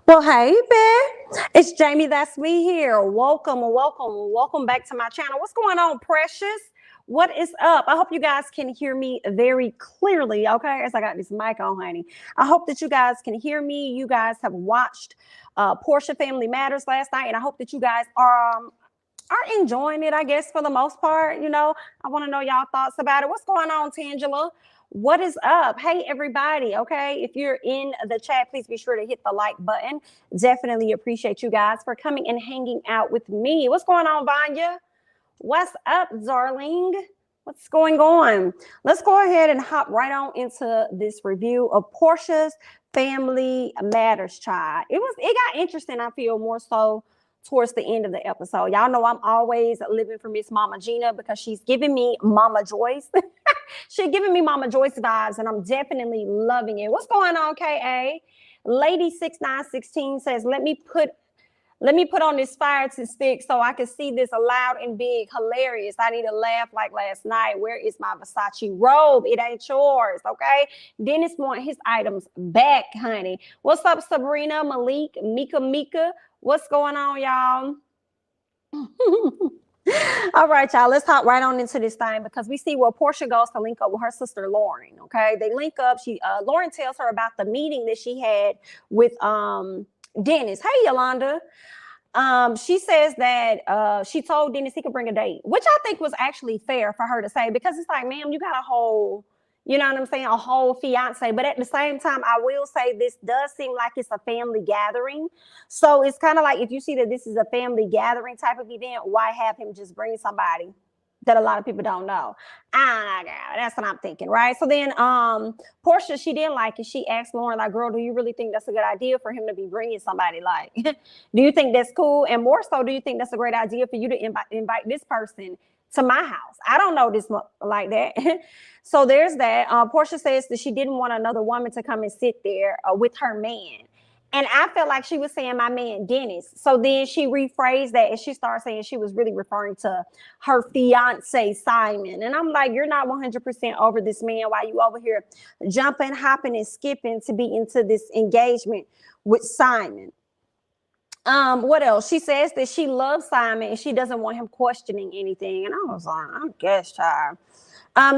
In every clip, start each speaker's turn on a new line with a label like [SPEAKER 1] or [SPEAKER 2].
[SPEAKER 1] Well, hey, babe. It's Jamie. That's me here. Welcome back to my channel. What's going on, precious? What is up? I hope you guys can hear me very clearly, okay? As I got this mic on, honey. I hope that you guys can hear me. You guys have watched Porsha Family Matters last night, and I hope that you guys are enjoying it, I guess, for the most part. You know, I want to know y'all thoughts about it. What's going on, Tangela? What is up? Hey, everybody. Okay. If you're in the chat, please be sure to hit the like button. Definitely appreciate you guys for coming and hanging out with me. What's going on, Vanya? What's up, darling? What's going on? Let's go ahead and hop right on into this review of Porsha's Family Matters, child. It got interesting, I feel, more so towards the end of the episode. Y'all know I'm always living for Miss Mama Gina because she's giving me Mama Joyce. She's giving me Mama Joyce vibes, and I'm definitely loving it. What's going on, KA? Lady 6916 says, let me put on this fire to stick so I can see this loud and big. Hilarious. I need to laugh like last night. Where is my Versace robe? It ain't yours, okay? Dennis want his items back, honey. What's up, Sabrina, Malik, Mika? What's going on, y'all? All right, y'all, let's hop right on into this thing because we see where Porsha goes to link up with her sister Lauren. Okay, they link up. Lauren tells her about the meeting that she had with Dennis. Hey, Yolanda. She says that she told Dennis he could bring a date, which I think was actually fair for her to say, because it's like, ma'am, you got a whole, you know what I'm saying, a whole fiance. But at the same time, I will say this does seem like it's a family gathering. So it's kind of like, if you see that this is a family gathering type of event, why have him just bring somebody that a lot of people don't know? That's what I'm thinking, right? So then Porsha, she didn't like it. She asked Lauren, like, girl, do you really think that's a good idea for him to be bringing somebody? Like, do you think that's cool? And more so, do you think that's a great idea for you to invite this person to my house? I don't know this like that. So there's that. Porsha says that she didn't want another woman to come and sit there with her man. And I felt like she was saying my man, Dennis. So then she rephrased that and she started saying she was really referring to her fiance, Simon. And I'm like, you're not 100% over this man while you over here jumping, hopping, and skipping to be into this engagement with Simon. What else? She says that she loves Simon and she doesn't want him questioning anything. And I was like, I guess, child.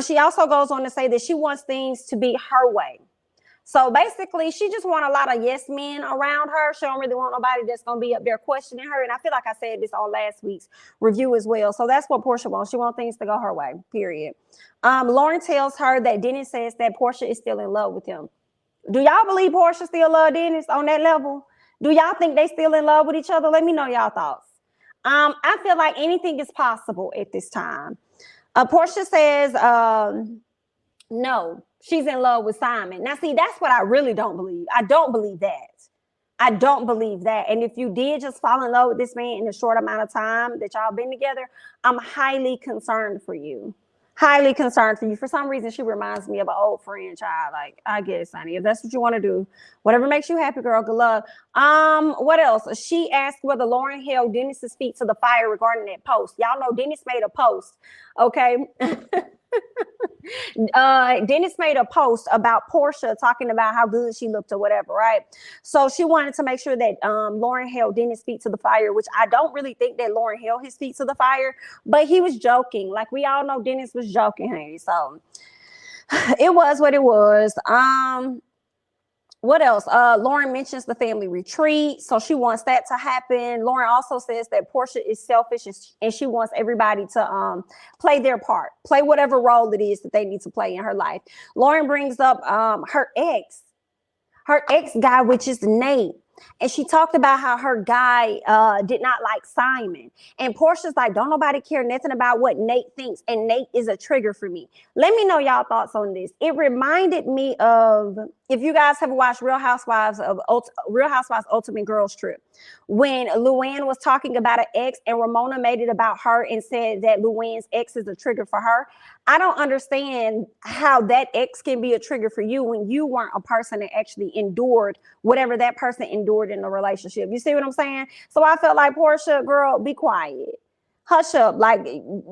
[SPEAKER 1] She also goes on to say that she wants things to be her way. So basically, she just wants a lot of yes men around her. She don't really want nobody that's going to be up there questioning her. And I feel like I said this on last week's review as well. So that's what Porsha wants. She wants things to go her way, period. Lauren tells her that Dennis says that Porsha is still in love with him. Do y'all believe Porsha still love Dennis on that level? Do y'all think they still in love with each other? Let me know y'all thoughts. I feel like anything is possible at this time. Porsha says, no, she's in love with Simon. Now, see, that's what I really don't believe. I don't believe that. I don't believe that. And if you did just fall in love with this man in a short amount of time that y'all been together, I'm highly concerned for you. Highly concerned for you. For some reason, she reminds me of an old friend, child. Like, I guess, honey, if that's what you want to do, whatever makes you happy, girl, good luck. What else? She asked whether Lauren held Dennis's feet to the fire regarding that post. Y'all know Dennis made a post, okay? Dennis made a post about Porsha talking about how good she looked or whatever, right? So she wanted to make sure that Lauren held Dennis' feet to the fire, which I don't really think that Lauren held his feet to the fire, but he was joking. Like, we all know Dennis was joking, honey. So it was what it was. What else? Lauren mentions the family retreat, so she wants that to happen. Lauren also says that Porsha is selfish and she wants everybody to play their part, play whatever role it is that they need to play in her life. Lauren brings up her ex guy, which is Nate. And she talked about how her guy did not like Simon. And Porsha's like, don't nobody care nothing about what Nate thinks. And Nate is a trigger for me. Let me know y'all thoughts on this. It reminded me of, if you guys have watched Real Housewives Ultimate Girls Trip, when Luann was talking about an ex and Ramona made it about her and said that Luann's ex is a trigger for her. I don't understand how that ex can be a trigger for you when you weren't a person that actually endured whatever that person endured in a relationship. You see what I'm saying? So I felt like, Porsha, girl, be quiet. hush up. Like,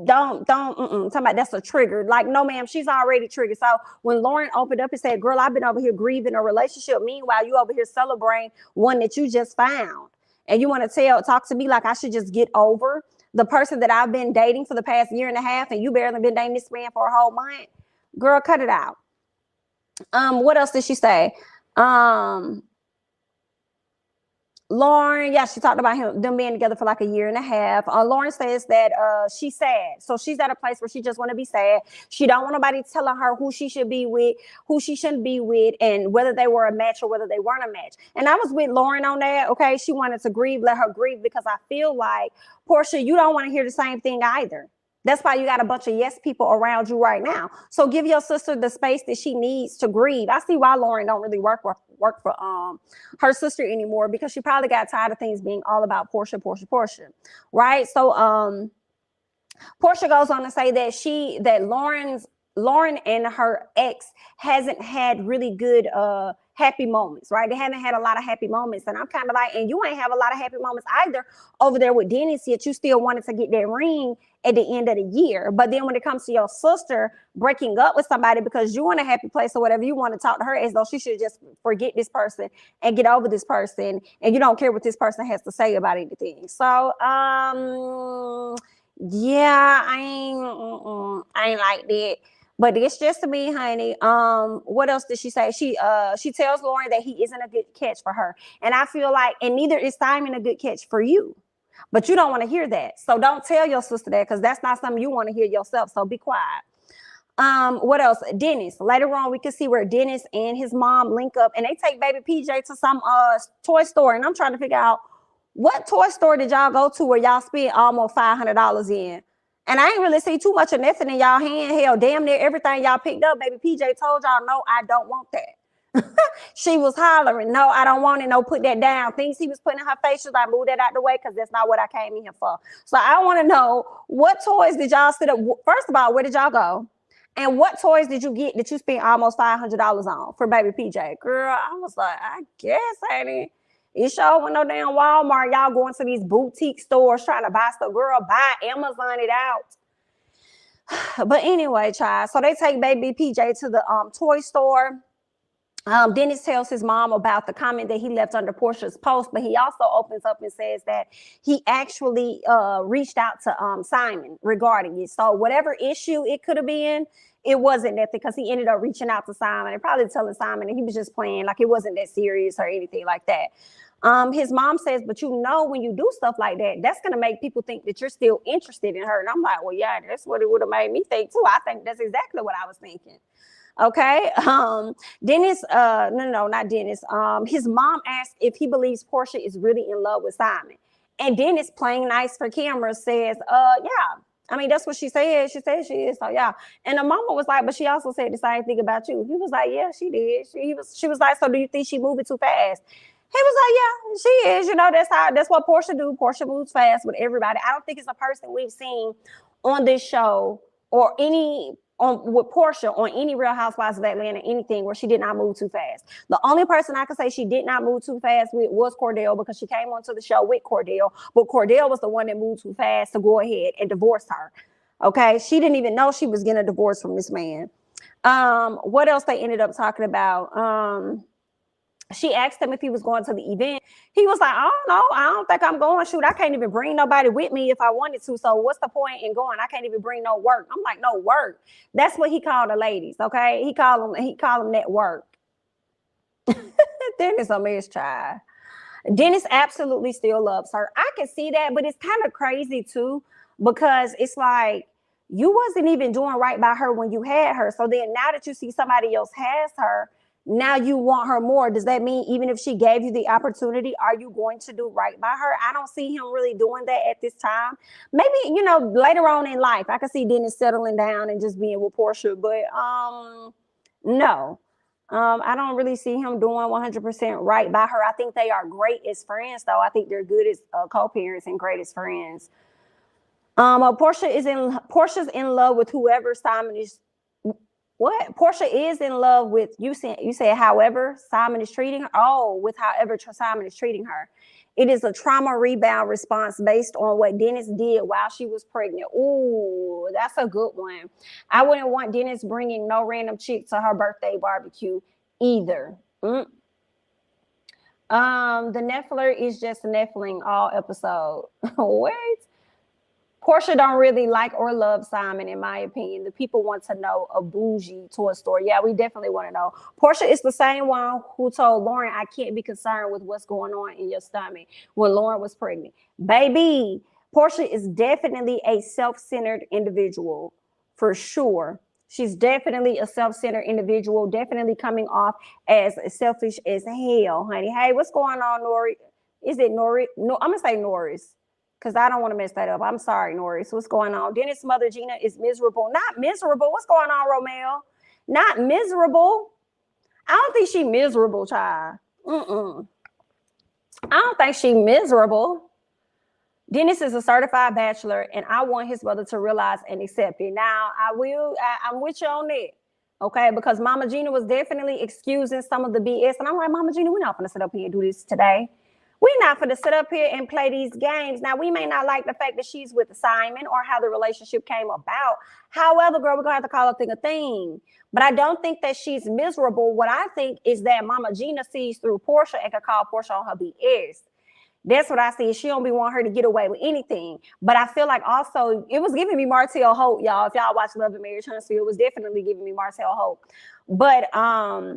[SPEAKER 1] don't, talking about that's a trigger. Like, no, ma'am, she's already triggered. So when Lauren opened up and said, girl, I've been over here grieving a relationship. Meanwhile, you over here celebrating one that you just found. And you want to talk to me like I should just get over the person that I've been dating for the past year and a half, and you barely been dating this man for a whole month. Girl, cut it out. What else did she say? Lauren, yeah, she talked about them being together for like a year and a half. Lauren says that she's sad. So she's at a place where she just want to be sad. She don't want nobody telling her who she should be with, who she shouldn't be with, and whether they were a match or whether they weren't a match. And I was with Lauren on that, okay? She wanted to grieve, let her grieve, because I feel like, Porsha, you don't want to hear the same thing either. That's why you got a bunch of yes people around you right now. So give your sister the space that she needs to grieve. I see why Lauren don't really work for her sister anymore, because she probably got tired of things being all about Porsha, right? So Porsha goes on to say that Lauren and her ex hasn't had really good happy moments, right? They haven't had a lot of happy moments. And I'm kind of like, and you ain't have a lot of happy moments either over there with Dennis, yet you still wanted to get that ring at the end of the year. But then when it comes to your sister breaking up with somebody because you want a happy place or whatever, you want to talk to her as though she should just forget this person and get over this person, and you don't care what this person has to say about anything. So yeah, I ain't like that. But it's just to me, honey. What else did she say? She tells Lauren that he isn't a good catch for her. And I feel like, and neither is Simon a good catch for you. But you don't want to hear that. So don't tell your sister that, because that's not something you want to hear yourself. So be quiet. What else? Dennis. Later on, we can see where Dennis and his mom link up, and they take baby PJ to some toy store. And I'm trying to figure out, what toy store did y'all go to where y'all spent almost $500 in? And I ain't really see too much of nothing in y'all hand. Hell, damn near everything y'all picked up, baby PJ told y'all, no, I don't want that. She was hollering, no, I don't want it. No, put that down. Things he was putting in her face, she was like, move that out the way, because that's not what I came in here for. So I want to know, what toys did y'all sit up? First of all, where did y'all go? And what toys did you get that you spent almost $500 on for baby PJ? Girl, I was like, I guess, honey. It sure with no damn Walmart. Y'all going to these boutique stores trying to buy stuff. Girl, buy Amazon it out. But anyway, child. So they take baby PJ to the toy store. Dennis tells his mom about the comment that he left under Porsha's post, but he also opens up and says that he actually reached out to Simon regarding it. So whatever issue it could have been, it wasn't that, because he ended up reaching out to Simon and probably telling Simon that he was just playing, like it wasn't that serious or anything like that. His mom says, but you know, when you do stuff like that, that's going to make people think that you're still interested in her. And I'm like, well, yeah, that's what it would have made me think too. I think that's exactly what I was thinking. Okay. Dennis, no, not Dennis. His mom asked if he believes Porsha is really in love with Simon. And Dennis, playing nice for camera, says, yeah. I mean, that's what she said. She said she is. So yeah. And the mama was like, but she also said the same thing about you. He was like, yeah, she did. She was like, so do you think she moving too fast? He was like, yeah, she is. You know, that's what Porsha do. Porsha moves fast with everybody. I don't think it's a person we've seen on this show or with Porsha on any Real Housewives of Atlanta, anything where she did not move too fast. The only person I could say she did not move too fast with was Cordell, because she came onto the show with Cordell, but Cordell was the one that moved too fast to go ahead and divorce her. Okay, she didn't even know she was getting a divorce from this man. What else they ended up talking about? She asked him if he was going to the event. He was like, I don't know. I don't think I'm going. Shoot, I can't even bring nobody with me if I wanted to. So what's the point in going? I can't even bring no work. I'm like, no work. That's what he called the ladies. Okay. He called them that work. Dennis a mess, child. Dennis absolutely still loves her. I can see that, but it's kind of crazy too, because it's like, you wasn't even doing right by her when you had her. So then now that you see somebody else has her, now you want her more. Does that mean even if she gave you the opportunity, are you going to do right by her? I don't see him really doing that at this time. Maybe, you know, later on in life, I could see Dennis settling down and just being with Porsha. But no, I don't really see him doing 100% right by her. I think they are great as friends, though. I think they're good as co-parents and great as friends. Porsha's in love with whoever Simon is What? Porsha is in love with you. Said, however, Simon is treating her. Oh, with however Simon is treating her. It is a trauma rebound response based on what Dennis did while she was pregnant. Ooh, that's a good one. I wouldn't want Dennis bringing no random chick to her birthday barbecue either. The Nephilim is just Nephilim all episode. Wait. Porsha don't really like or love Simon, in my opinion. The people want to know a bougie Toy Story. Yeah, we definitely want to know. Porsha is the same one who told Lauren, I can't be concerned with what's going on in your stomach when Lauren was pregnant. Baby, Porsha is definitely a self-centered individual, for sure. She's definitely a self-centered individual, definitely coming off as selfish as hell, honey. Hey, what's going on, Nori? Is it Nori? No, I'm going to say Norris, because I don't want to mess that up. I'm sorry, Norris. What's going on? Dennis' mother, Gina, is miserable. Not miserable. What's going on, Romeo? Not miserable. I don't think she's miserable, child. I don't think she's miserable. Dennis is a certified bachelor, and I want his mother to realize and accept it. Now, I'm with you on that, okay? Because Mama Gina was definitely excusing some of the BS, and I'm like, Mama Gina, we're not going to sit up here and do this today. We're not going to sit up here and play these games. Now, we may not like the fact that she's with Simon or how the relationship came about. However, girl, we're going to have to call a thing a thing. But I don't think that she's miserable. What I think is that Mama Gina sees through Porsha and can call Porsha on her BS. That's what I see. She don't be wanting her to get away with anything. But I feel like also, it was giving me Martell Hope, y'all. If y'all watch Love and Marriage Huntsville, it was definitely giving me Martell Hope. But I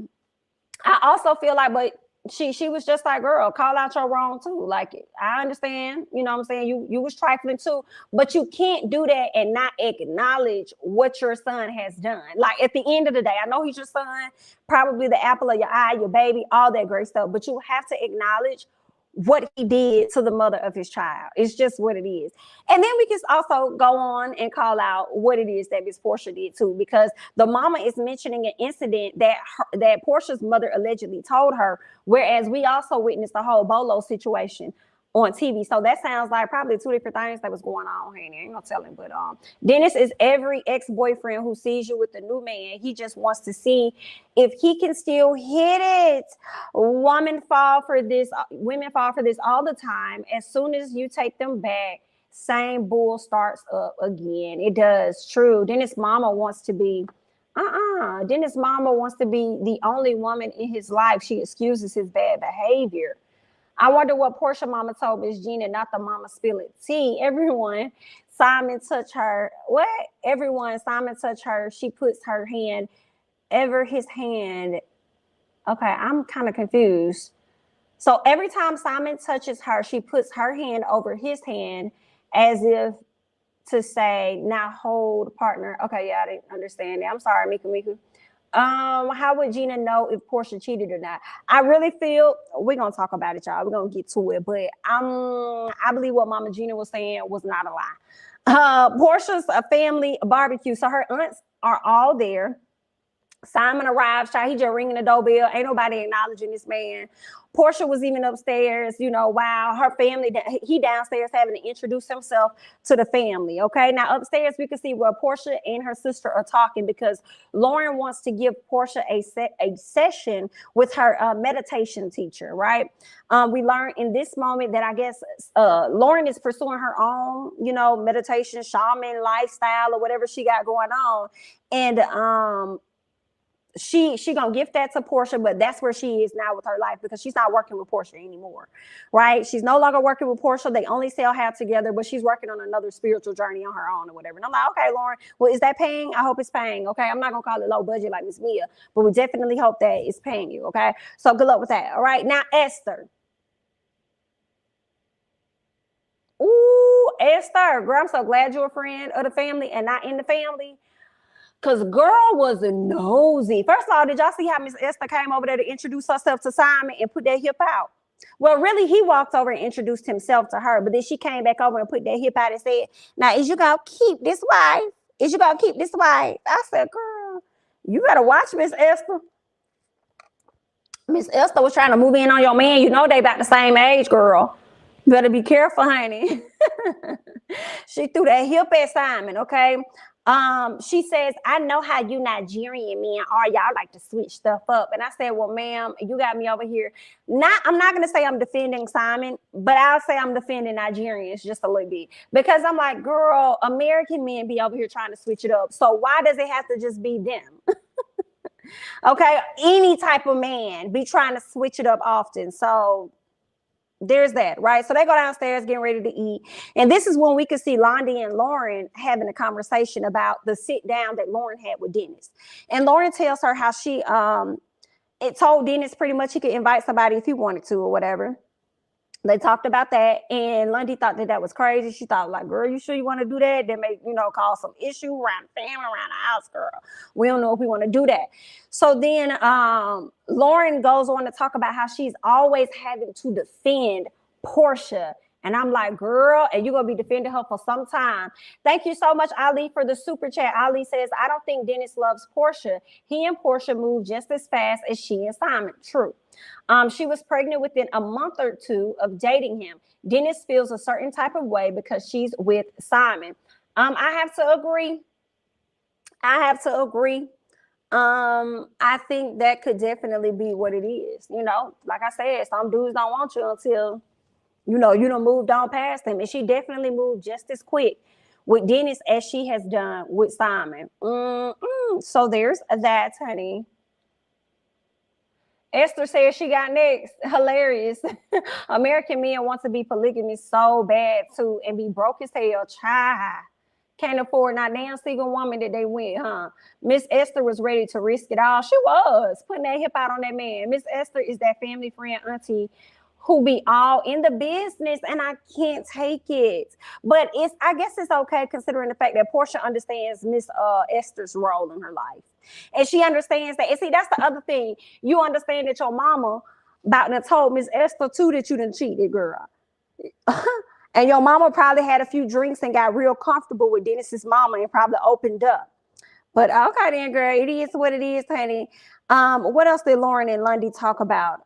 [SPEAKER 1] also feel like, but she was just like, girl, call out your wrong too. Like, I understand, you know what I'm saying? You was trifling too, but you can't do that and not acknowledge what your son has done. Like, at the end of the day, I know he's your son, probably the apple of your eye, your baby, all that great stuff, but you have to acknowledge what he did to the mother of his child. It's just what it is. And then we can also go on and call out what it is that Miss Porsha did too, because the mama is mentioning an incident that Porsha's mother allegedly told her, whereas we also witnessed the whole Bolo situation on TV. So that sounds like probably two different things that was going on here. I ain't gonna tell him, but Dennis is every ex-boyfriend who sees you with a new man. He just wants to see if he can still hit it. Women fall for this all the time. As soon as you take them back, same bull starts up again. It does. True. Dennis' mama wants to be Dennis' mama wants to be the only woman in his life. She excuses his bad behavior. I wonder what Porsha mama told Miss Gina, not the mama spilling tea. Everyone, Simon touched her. What? Everyone, Simon touched her. She puts her hand over his hand. Okay, I'm kind of confused. So every time Simon touches her, she puts her hand over his hand as if to say, now hold, partner. Okay, yeah, I didn't understand that. I'm sorry, Miku. How would Gina know if Porsha cheated or not? I really feel we're gonna talk about it, y'all. We're gonna get to it, but I believe what Mama Gina was saying was not a lie. Porsha's a family barbecue, so her aunts are all there. Simon arrives, he just ringing the doorbell. Ain't nobody acknowledging this man. Porsha was even upstairs, while her family, he downstairs having to introduce himself to the family, okay? Now, upstairs, we can see where Porsha and her sister are talking because Lauren wants to give Porsha a session with her meditation teacher, right? We learned in this moment that I guess Lauren is pursuing her own, meditation, shaman lifestyle or whatever she got going on. And she gonna give that to Porsha, but that's where she is now with her life because she's not working with Porsha anymore, right? She's no longer working with Porsha. They only sell half together, but she's working on another spiritual journey on her own or whatever. And I'm like, okay, Lauren, well, is that paying? I hope it's paying, okay? I'm not gonna call it low budget like Miss Mia, but we definitely hope that it's paying you, okay? So good luck with that, all right? Now, Esther. Ooh, Esther, girl, I'm so glad you're a friend of the family and not in the family. Because girl was a nosy. First of all, did y'all see how Miss Esther came over there to introduce herself to Simon and put that hip out? Well, really, he walked over and introduced himself to her, but then she came back over and put that hip out and said, now, is you going to keep this wife? Is you going to keep this wife? I said, girl, you better watch Miss Esther. Miss Esther was trying to move in on your man. They about the same age, girl. You better be careful, honey. She threw that hip at Simon, okay? She says, I know how you Nigerian men are. Y'all like to switch stuff up. And I said, well, ma'am, you got me over here. I'm not going to say I'm defending Simon, but I'll say I'm defending Nigerians just a little bit. Because I'm like, girl, American men be over here trying to switch it up. So why does it have to just be them? Okay, any type of man be trying to switch it up often. So there's that, right? So they go downstairs getting ready to eat. And this is when we could see Londy and Lauren having a conversation about the sit down that Lauren had with Dennis. And Lauren tells her how she it told Dennis pretty much he could invite somebody if he wanted to or whatever. They talked about that, and Lundy thought that was crazy. She thought, like, girl, you sure you want to do that? That may, cause some issue around the family, around the house, girl. We don't know if we want to do that. So then Lauren goes on to talk about how she's always having to defend Porsha. And I'm like, girl, and you're going to be defending her for some time. Thank you so much, Ali, for the super chat. Ali says, I don't think Dennis loves Porsha. He and Porsha move just as fast as she and Simon. True. She was pregnant within a month or two of dating him. Dennis feels a certain type of way because she's with Simon. I have to agree. I think that could definitely be what it is. Like I said, some dudes don't want you until you done moved on past him. And she definitely moved just as quick with Dennis as she has done with Simon. So there's that, honey. Esther says she got next. Hilarious. American men want to be polygamous so bad too and be broke as hell. Child. Can't afford not damn single woman that they went, huh? Miss Esther was ready to risk it all. She was putting that hip out on that man. Miss Esther is that family friend auntie who be all in the business, and I can't take it. But I guess it's okay considering the fact that Porsha understands Miss Esther's role in her life. And she understands that. And see, that's the other thing. You understand that your mama about to told Miss Esther too that you done cheated, girl. And your mama probably had a few drinks and got real comfortable with Dennis's mama and probably opened up. But okay then, girl, it is what it is, honey. What else did Lauren and Lundy talk about?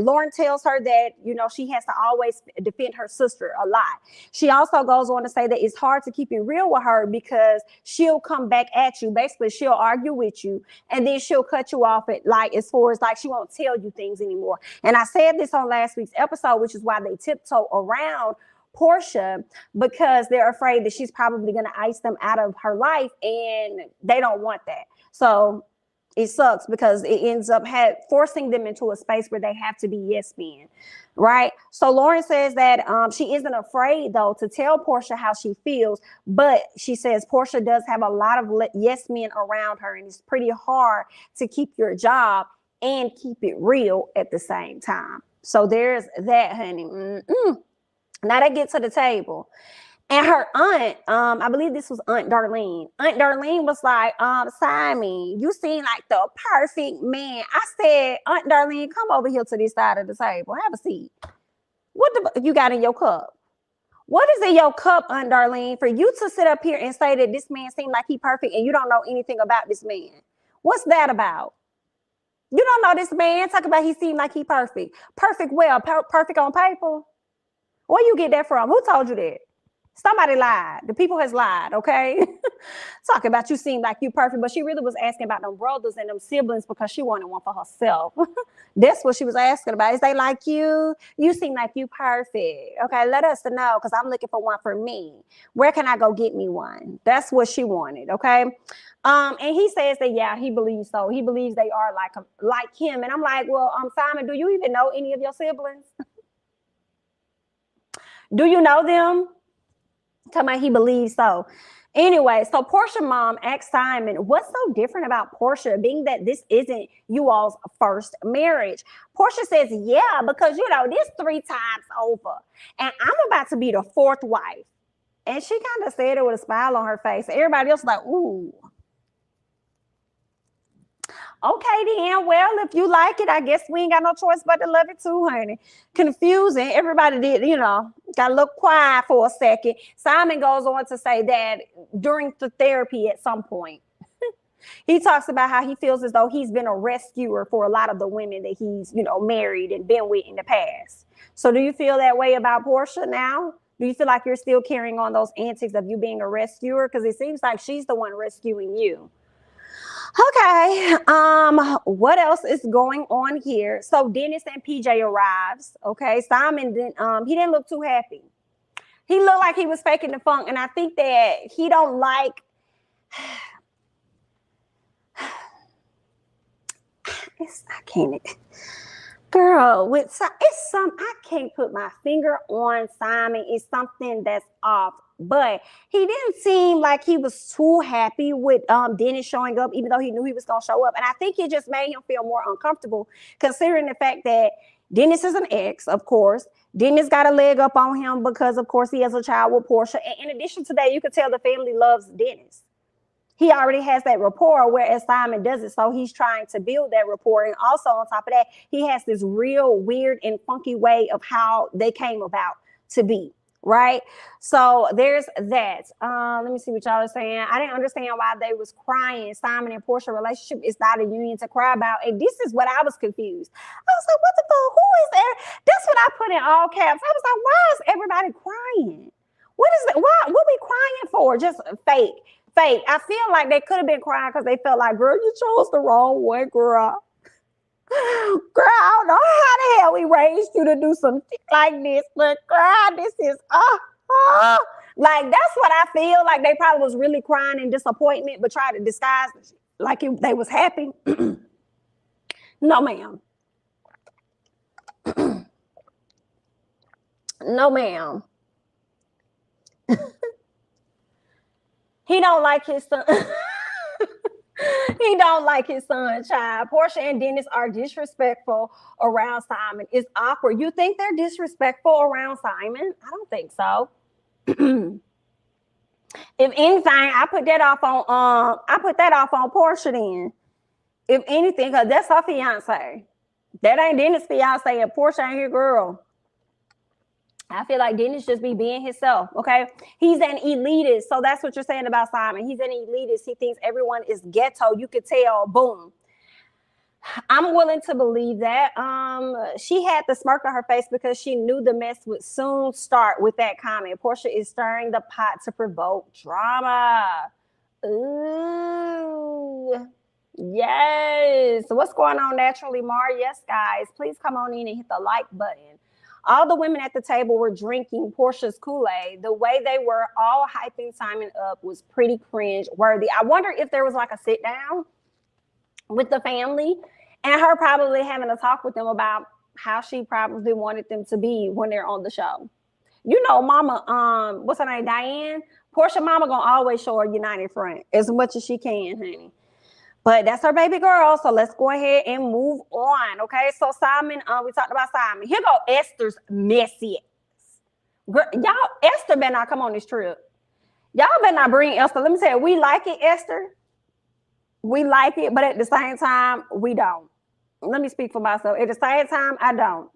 [SPEAKER 1] Lauren tells her that, she has to always defend her sister a lot. She also goes on to say that it's hard to keep it real with her because she'll come back at you. Basically, she'll argue with you and then she'll cut you off at as far as she won't tell you things anymore. And I said this on last week's episode, which is why they tiptoe around Porsha because they're afraid that she's probably going to ice them out of her life and they don't want that. So it sucks because it ends up forcing them into a space where they have to be yes men, right? So Lauren says that she isn't afraid, though, to tell Porsha how she feels, but she says Porsha does have a lot of yes men around her, and it's pretty hard to keep your job and keep it real at the same time. So there's that, honey. Now they get to the table. And her aunt, I believe this was Aunt Darlene. Aunt Darlene was like, Simon, you seem like the perfect man. I said, Aunt Darlene, come over here to this side of the table. Have a seat. What you got in your cup? What is in your cup, Aunt Darlene, for you to sit up here and say that this man seemed like he perfect and you don't know anything about this man? What's that about? You don't know this man. Talk about he seemed like he perfect. Perfect well, perfect on paper. Where you get that from? Who told you that? Somebody lied. The people has lied, okay? Talking about you seem like you perfect, but she really was asking about them brothers and them siblings because she wanted one for herself. That's what she was asking about. Is they like you? You seem like you perfect. Okay, let us know because I'm looking for one for me. Where can I go get me one? That's what she wanted, okay? And he says that, yeah, he believes so. He believes they are like him. And I'm like, well, Simon, do you even know any of your siblings? Do you know them? Tell me he believes so. Anyway, so Porsha mom asked Simon, what's so different about Porsha, being that this isn't you all's first marriage? Porsha says, yeah, because, this 3 times over. And I'm about to be the 4th wife. And she kind of said it with a smile on her face. Everybody else was like, ooh. Okay, then, well, if you like it, I guess we ain't got no choice but to love it too, honey. Confusing. Everybody did, got a little quiet for a second. Simon goes on to say that during the therapy at some point, he talks about how he feels as though he's been a rescuer for a lot of the women that he's, married and been with in the past. So do you feel that way about Porsha now? Do you feel like you're still carrying on those antics of you being a rescuer? Because it seems like she's the one rescuing you. Okay. What else is going on here? So Dennis and PJ arrives. Okay. Simon he didn't look too happy. He looked like he was faking the funk, and I think that he don't like. I can't. Girl, it's some. I can't put my finger on Simon. It's something that's off. But he didn't seem like he was too happy with Dennis showing up, even though he knew he was gonna show up. And I think it just made him feel more uncomfortable, considering the fact that Dennis is an ex, of course. Dennis got a leg up on him because, of course, he has a child with Porsha. And in addition to that, you could tell the family loves Dennis. He already has that rapport, whereas Simon doesn't. So he's trying to build that rapport. And also on top of that, he has this real weird and funky way of how they came about to be. Right. So there's that. Let me see what y'all are saying. I didn't understand why they was crying. Simon and Porsha relationship is not a union to cry about. And this is what I was confused. I was like, what the fuck? Who is there? That's what I put in all caps. I was like, why is everybody crying? What is that? What we crying for? Just fake. I feel like they could have been crying because they felt like, girl, you chose the wrong one, girl. Girl, I don't know how the hell we raised you to do something like this, but girl, this is like that's what I feel like. They probably was really crying in disappointment, but tried to disguise like they was happy. No, ma'am. No, ma'am. He don't like his son. He don't like his son, child. Porsha and Dennis are disrespectful around Simon. It's awkward. You think they're disrespectful around Simon? I don't think so. If anything, I put that off on Porsha then. If anything, because that's her fiance. That ain't Dennis' fiance, and Porsha ain't her girl. I feel like Dennis just be being himself, okay? He's an elitist, so that's what you're saying about Simon. He's an elitist. He thinks everyone is ghetto. You could tell, boom. I'm willing to believe that. She had the smirk on her face because she knew the mess would soon start with that comment. Porsha is stirring the pot to provoke drama. Ooh. Yes. What's going on, Naturally Mar? Yes, guys. Please come on in and hit the like button. All the women at the table were drinking Porsha's Kool-Aid. The way they were all hyping Simon up was pretty cringe-worthy. I wonder if there was like a sit-down with the family and her probably having a talk with them about how she probably wanted them to be when they're on the show. You know, mama, what's her name, Diane? Porsha mama gonna always show her united front as much as she can, honey. But that's her baby girl, so let's go ahead and move on, okay? So Simon, we talked about Simon. Here go Esther's messy ass. Girl, y'all, Esther better not come on this trip. Y'all better not bring Esther. Let me tell you, we like it, Esther. We like it, but at the same time, we don't. Let me speak for myself. At the same time, I don't.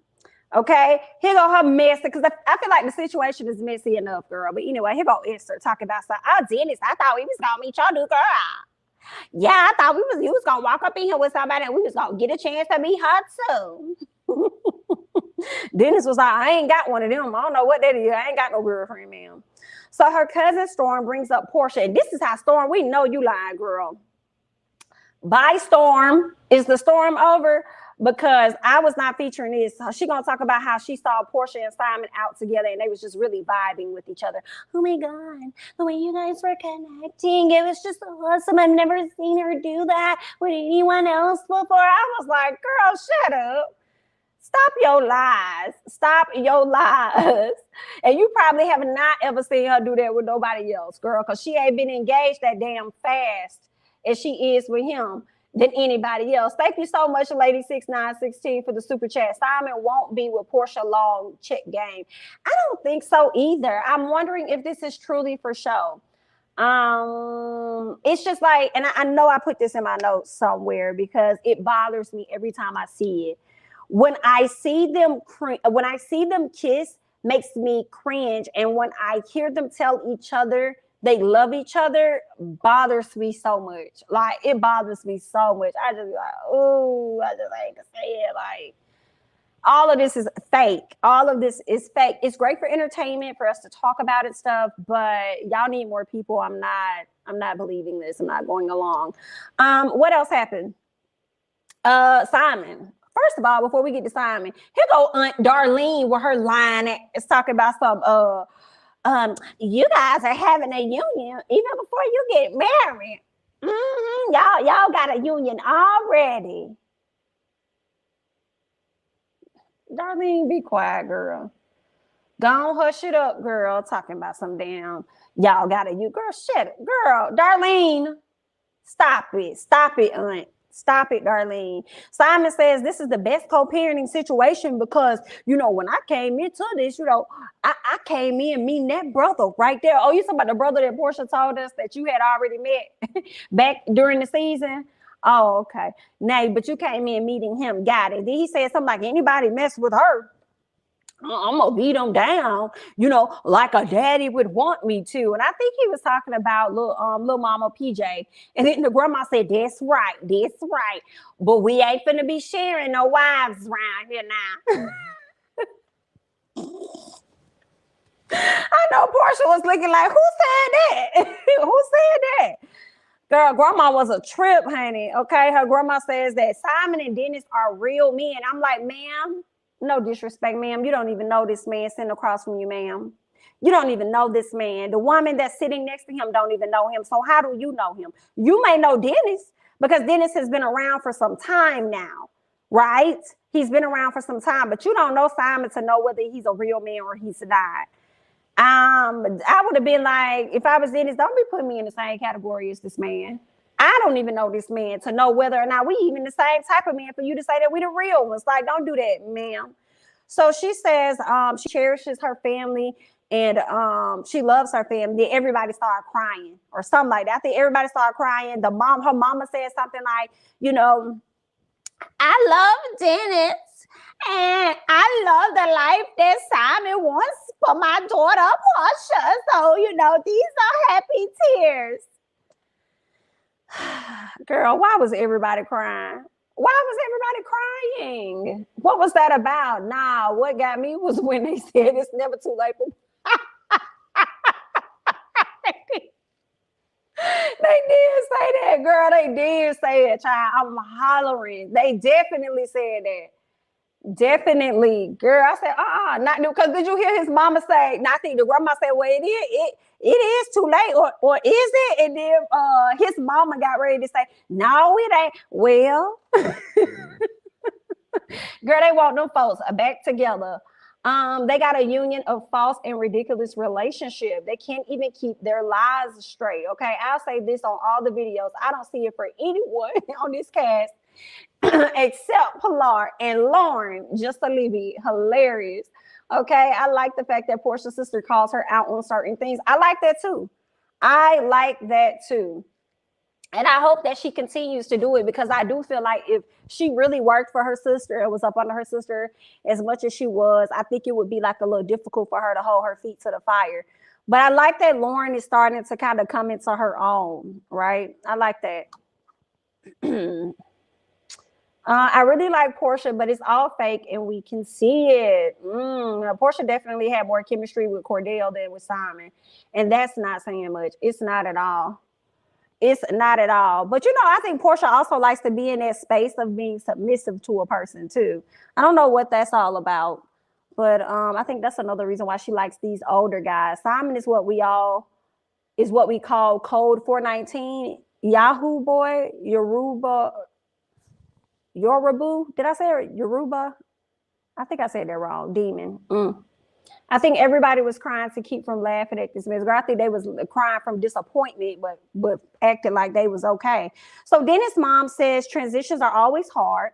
[SPEAKER 1] Okay? Here go her messy, because I feel like the situation is messy enough, girl. But anyway, here go Esther talking about something. Oh, Dennis, I thought we was going to meet your new girl. Yeah, I thought you was gonna walk up in here with somebody and we was gonna get a chance to meet her too. Dennis was like, I ain't got one of them. I don't know what that is. I ain't got no girlfriend, ma'am. So her cousin Storm brings up Porsha. And this is how Storm, we know you lying, girl. Bye, Storm. Is the storm over? Because I was not featuring this. She gonna talk about how she saw Porsha and Simon out together and they was just really vibing with each other. Oh my God, the way you guys were connecting, it was just awesome. I've never seen her do that with anyone else before. I was like, girl, shut up. Stop your lies. Stop your lies. And you probably have not ever seen her do that with nobody else, girl, because she ain't been engaged that damn fast as she is with him than anybody else. Thank you so much, Lady 6916, for the super chat. Simon won't be with Porsha long check game. I don't think so either. I'm wondering if this is truly for show. It's just like, and I know I put this in my notes somewhere because it bothers me every time I see it. When I see them kiss, makes me cringe, and when I hear them tell each other they love each other, bothers me so much. Like, it bothers me so much. I just like, ooh, I just hate to say it. Like, all of this is fake. All of this is fake. It's great for entertainment, for us to talk about it stuff, but y'all need more people. I'm not believing this. I'm not going along. What else happened? Simon. First of all, before we get to Simon, here go Aunt Darlene with her line is talking about some you guys are having a union even before you get married. Y'all got a union already. Darlene, be quiet, girl. Don't hush it up, girl. Talking about some damn y'all got a you girl. Shut it, girl. Darlene, stop it, Aunt. Stop it, Darlene. Simon says this is the best co-parenting situation because, you know, when I came into this, you know, I came in meeting that brother right there. Oh, you talking about the brother that Porsha told us that you had already met back during the season? Oh, okay. Nay, but you came in meeting him. Got it. Then he said something like, anybody mess with her, I'm gonna beat them down, you know, like a daddy would want me to. And I think he was talking about little mama PJ. And then the grandma said, that's right. But we ain't finna be sharing no wives around here now. I know Porsha was looking like, who said that? Who said that? Girl, grandma was a trip, honey. Okay, her grandma says that Simon and Dennis are real men. I'm like, ma'am, no disrespect, ma'am. You don't even know this man sitting across from you, ma'am. You don't even know this man. The woman that's sitting next to him don't even know him. So how do you know him? You may know Dennis because Dennis has been around for some time now, right? He's been around for some time, but you don't know Simon to know whether he's a real man or he's not. I would have been like, if I was Dennis, don't be putting me in the same category as this man. I don't even know this man to know whether or not we even the same type of man for you to say that we the real ones. Like, don't do that, ma'am. So she says she cherishes her family and she loves her family. Everybody started crying or something like that. I think everybody started crying. Her mama said something like, you know, I love Dennis and I love the life that Simon wants for my daughter Porsha. So, you know, these are happy tears. Girl, why was everybody crying? Why was everybody crying? What was that about? Nah, what got me was when they said it's never too late for They did say that, girl. They did say it, child. I'm hollering. They definitely said that. Definitely, girl. I said, not because did you hear his mama say? Not think the grandma said, well, it is too late, or is it? And then his mama got ready to say, no, it ain't. Well, girl, they want them folks back together. They got a union of false and ridiculous relationship. They can't even keep their lies straight. Okay, I'll say this on all the videos. I don't see it for anyone on this cast. Except Pilar and Lauren, just a little bit hilarious. Okay, I like the fact that Porsha's sister calls her out on certain things. I like that too. And I hope that she continues to do it because I do feel like if she really worked for her sister and was up under her sister as much as she was, I think it would be like a little difficult for her to hold her feet to the fire. But I like that Lauren is starting to kind of come into her own, right? I like that. I really like Porsha, but it's all fake and we can see it. Porsha definitely had more chemistry with Cordell than with Simon. And that's not saying much. It's not at all. It's not at all. But, you know, I think Porsha also likes to be in that space of being submissive to a person, too. I don't know what that's all about. But I think that's another reason why she likes these older guys. Simon is what we call Code 419. Yahoo boy, Yoruba. Did I say it? Yoruba? I think I said that wrong. Demon. I think everybody was crying to keep from laughing at this mess. I think they was crying from disappointment, but acting like they was okay. So Dennis' mom says transitions are always hard,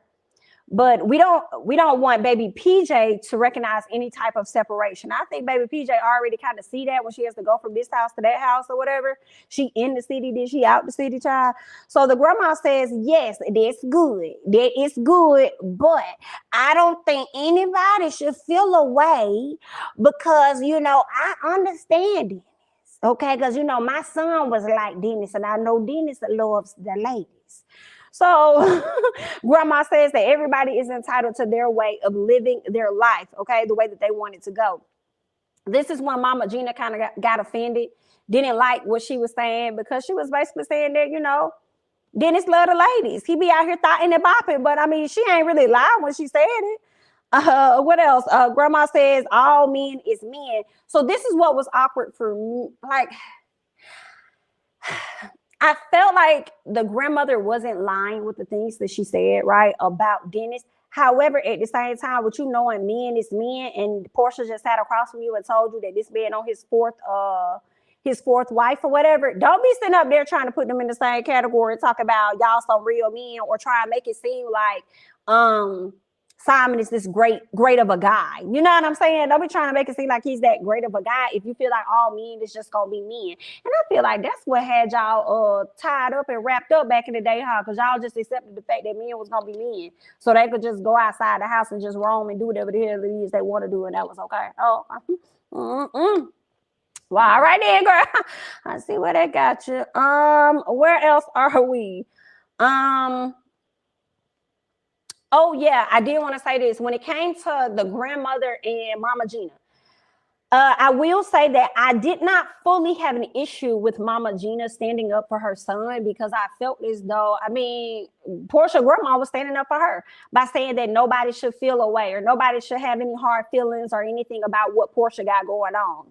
[SPEAKER 1] but we don't want baby PJ to recognize any type of separation. I think baby PJ already kind of see that when she has to go from this house to that house or whatever. She in the city, then she out the city, child. So the grandma says, yes, that's good. That is good, but I don't think anybody should feel away because, you know, I understand Dennis, okay? Because, you know, my son was like Dennis, and I know Dennis loves the ladies. So grandma says that everybody is entitled to their way of living their life, okay, the way that they want it to go. This is when Mama Gina kind of got offended, didn't like what she was saying, because she was basically saying that, you know, Dennis love the ladies. He be out here thotting and bopping, but I mean, she ain't really lied when she said it. What else? Grandma says all men is men. So this is what was awkward for me. Like, I felt like the grandmother wasn't lying with the things that she said, right, about Dennis. However, at the same time, with you knowing men is men, and Porsha just sat across from you and told you that this man on his fourth wife or whatever, don't be sitting up there trying to put them in the same category and talk about y'all some real men, or try and make it seem like Simon is this great of a guy. You know what I'm saying? Don't be trying to make it seem like he's that great of a guy if you feel like all men is just gonna be men. And I feel like that's what had y'all tied up and wrapped up back in the day, huh? Because y'all just accepted the fact that men was gonna be men, so they could just go outside the house and just roam and do whatever the hell it is they want to do, and that was okay. Oh, well, all right then, girl. I see where that got you. Where else are we? Oh yeah, I did want to say this. When it came to the grandmother and Mama Gina, I will say that I did not fully have an issue with Mama Gina standing up for her son, because I felt as though, I mean, Porsha grandma was standing up for her by saying that nobody should feel away, or nobody should have any hard feelings or anything about what Porsha got going on.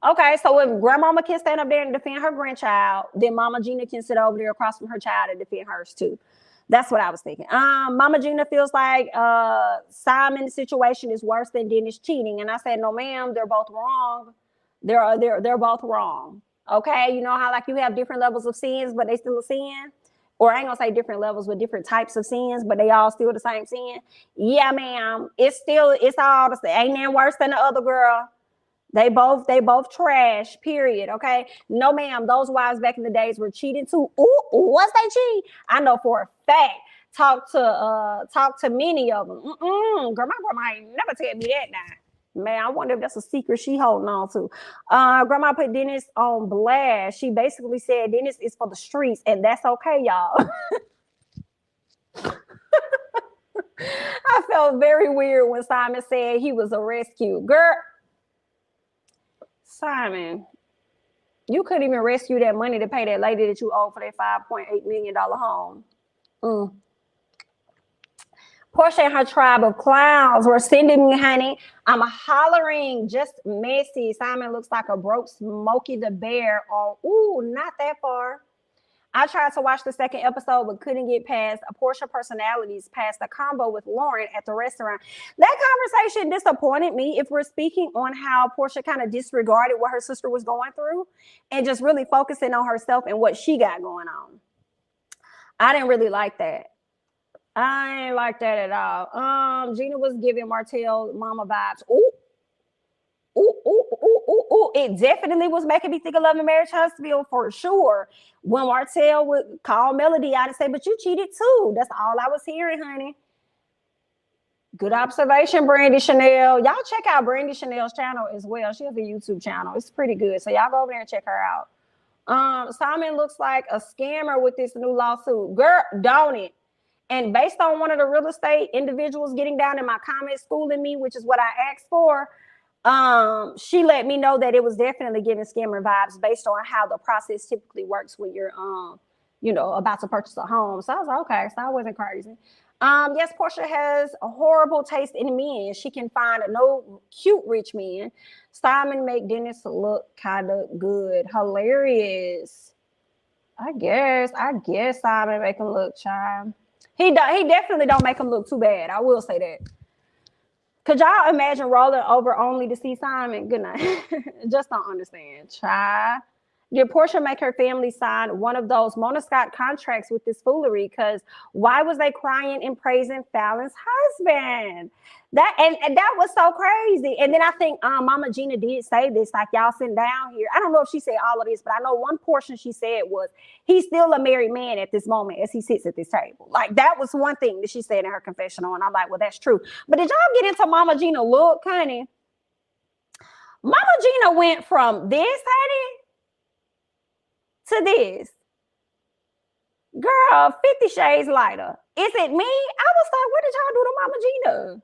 [SPEAKER 1] Okay, so if grandmama can stand up there and defend her grandchild, then Mama Gina can sit over there across from her child and defend hers too. That's what I was thinking. Mama Gina feels like Simon's situation is worse than Dennis cheating. And I said, no, ma'am, they're both wrong. They're both wrong. Okay, you know how like you have different levels of sins, but they still a sin? Or I ain't gonna say different levels with different types of sins, but they all still the same sin. Yeah, ma'am. It's all the same. Ain't nothing worse than the other girl. They both trash, period. Okay. No, ma'am. Those wives back in the days were cheating too. Ooh, was they cheat? I know for a fact. Talk to many of them. Girl, my grandma ain't never tell me that now. Man, I wonder if that's a secret she holding on to. Grandma put Dennis on blast. She basically said Dennis is for the streets, and that's okay, y'all. I felt very weird when Simon said he was a rescue. Girl, Simon, you couldn't even rescue that money to pay that lady that you owe for that $5.8 million home. Porsha and her tribe of clowns were sending me, honey. I'm hollering, just messy. Simon looks like a broke Smokey the Bear on, not that far. I tried to watch the second episode, but couldn't get past Porsha personalities past the combo with Lauren at the restaurant. That conversation disappointed me, if we're speaking on how Porsha kind of disregarded what her sister was going through and just really focusing on herself and what she got going on. I didn't really like that. I ain't like that at all. Gina was giving Martell mama vibes. It definitely was making me think of Love and Marriage Huntsville for sure. When Martell would call Melody out and say, but you cheated too. That's all I was hearing, honey. Good observation, Brandy Chanel. Y'all check out Brandy Chanel's channel as well. She has a YouTube channel. It's pretty good. So y'all go over there and check her out. Simon looks like a scammer with this new lawsuit. Girl, don't it? And based on one of the real estate individuals getting down in my comments, schooling me, which is what I asked for, she let me know that it was definitely giving scammer vibes based on how the process typically works when you're, about to purchase a home. So I was like, okay, so I wasn't crazy. Yes, Porsha has a horrible taste in men. She can find no cute rich men. Simon make Dennis look kind of good. Hilarious. I guess Simon make him look charm. He definitely don't make him look too bad. I will say that. Could y'all imagine rolling over only to see Simon? Good night. Just don't understand. Child. Did Porsha make her family sign one of those Mona Scott contracts with this foolery? Because why was they crying and praising Fallon's husband? And that was so crazy. And then I think Mama Gina did say this, like y'all sitting down here. I don't know if she said all of this, but I know one portion she said was he's still a married man at this moment as he sits at this table. Like that was one thing that she said in her confessional. And I'm like, well, that's true. But did y'all get into Mama Gina look, honey? Mama Gina went from this, honey, to this. Girl, 50 Shades Lighter. Is it me? I was like, what did y'all do to Mama Gina?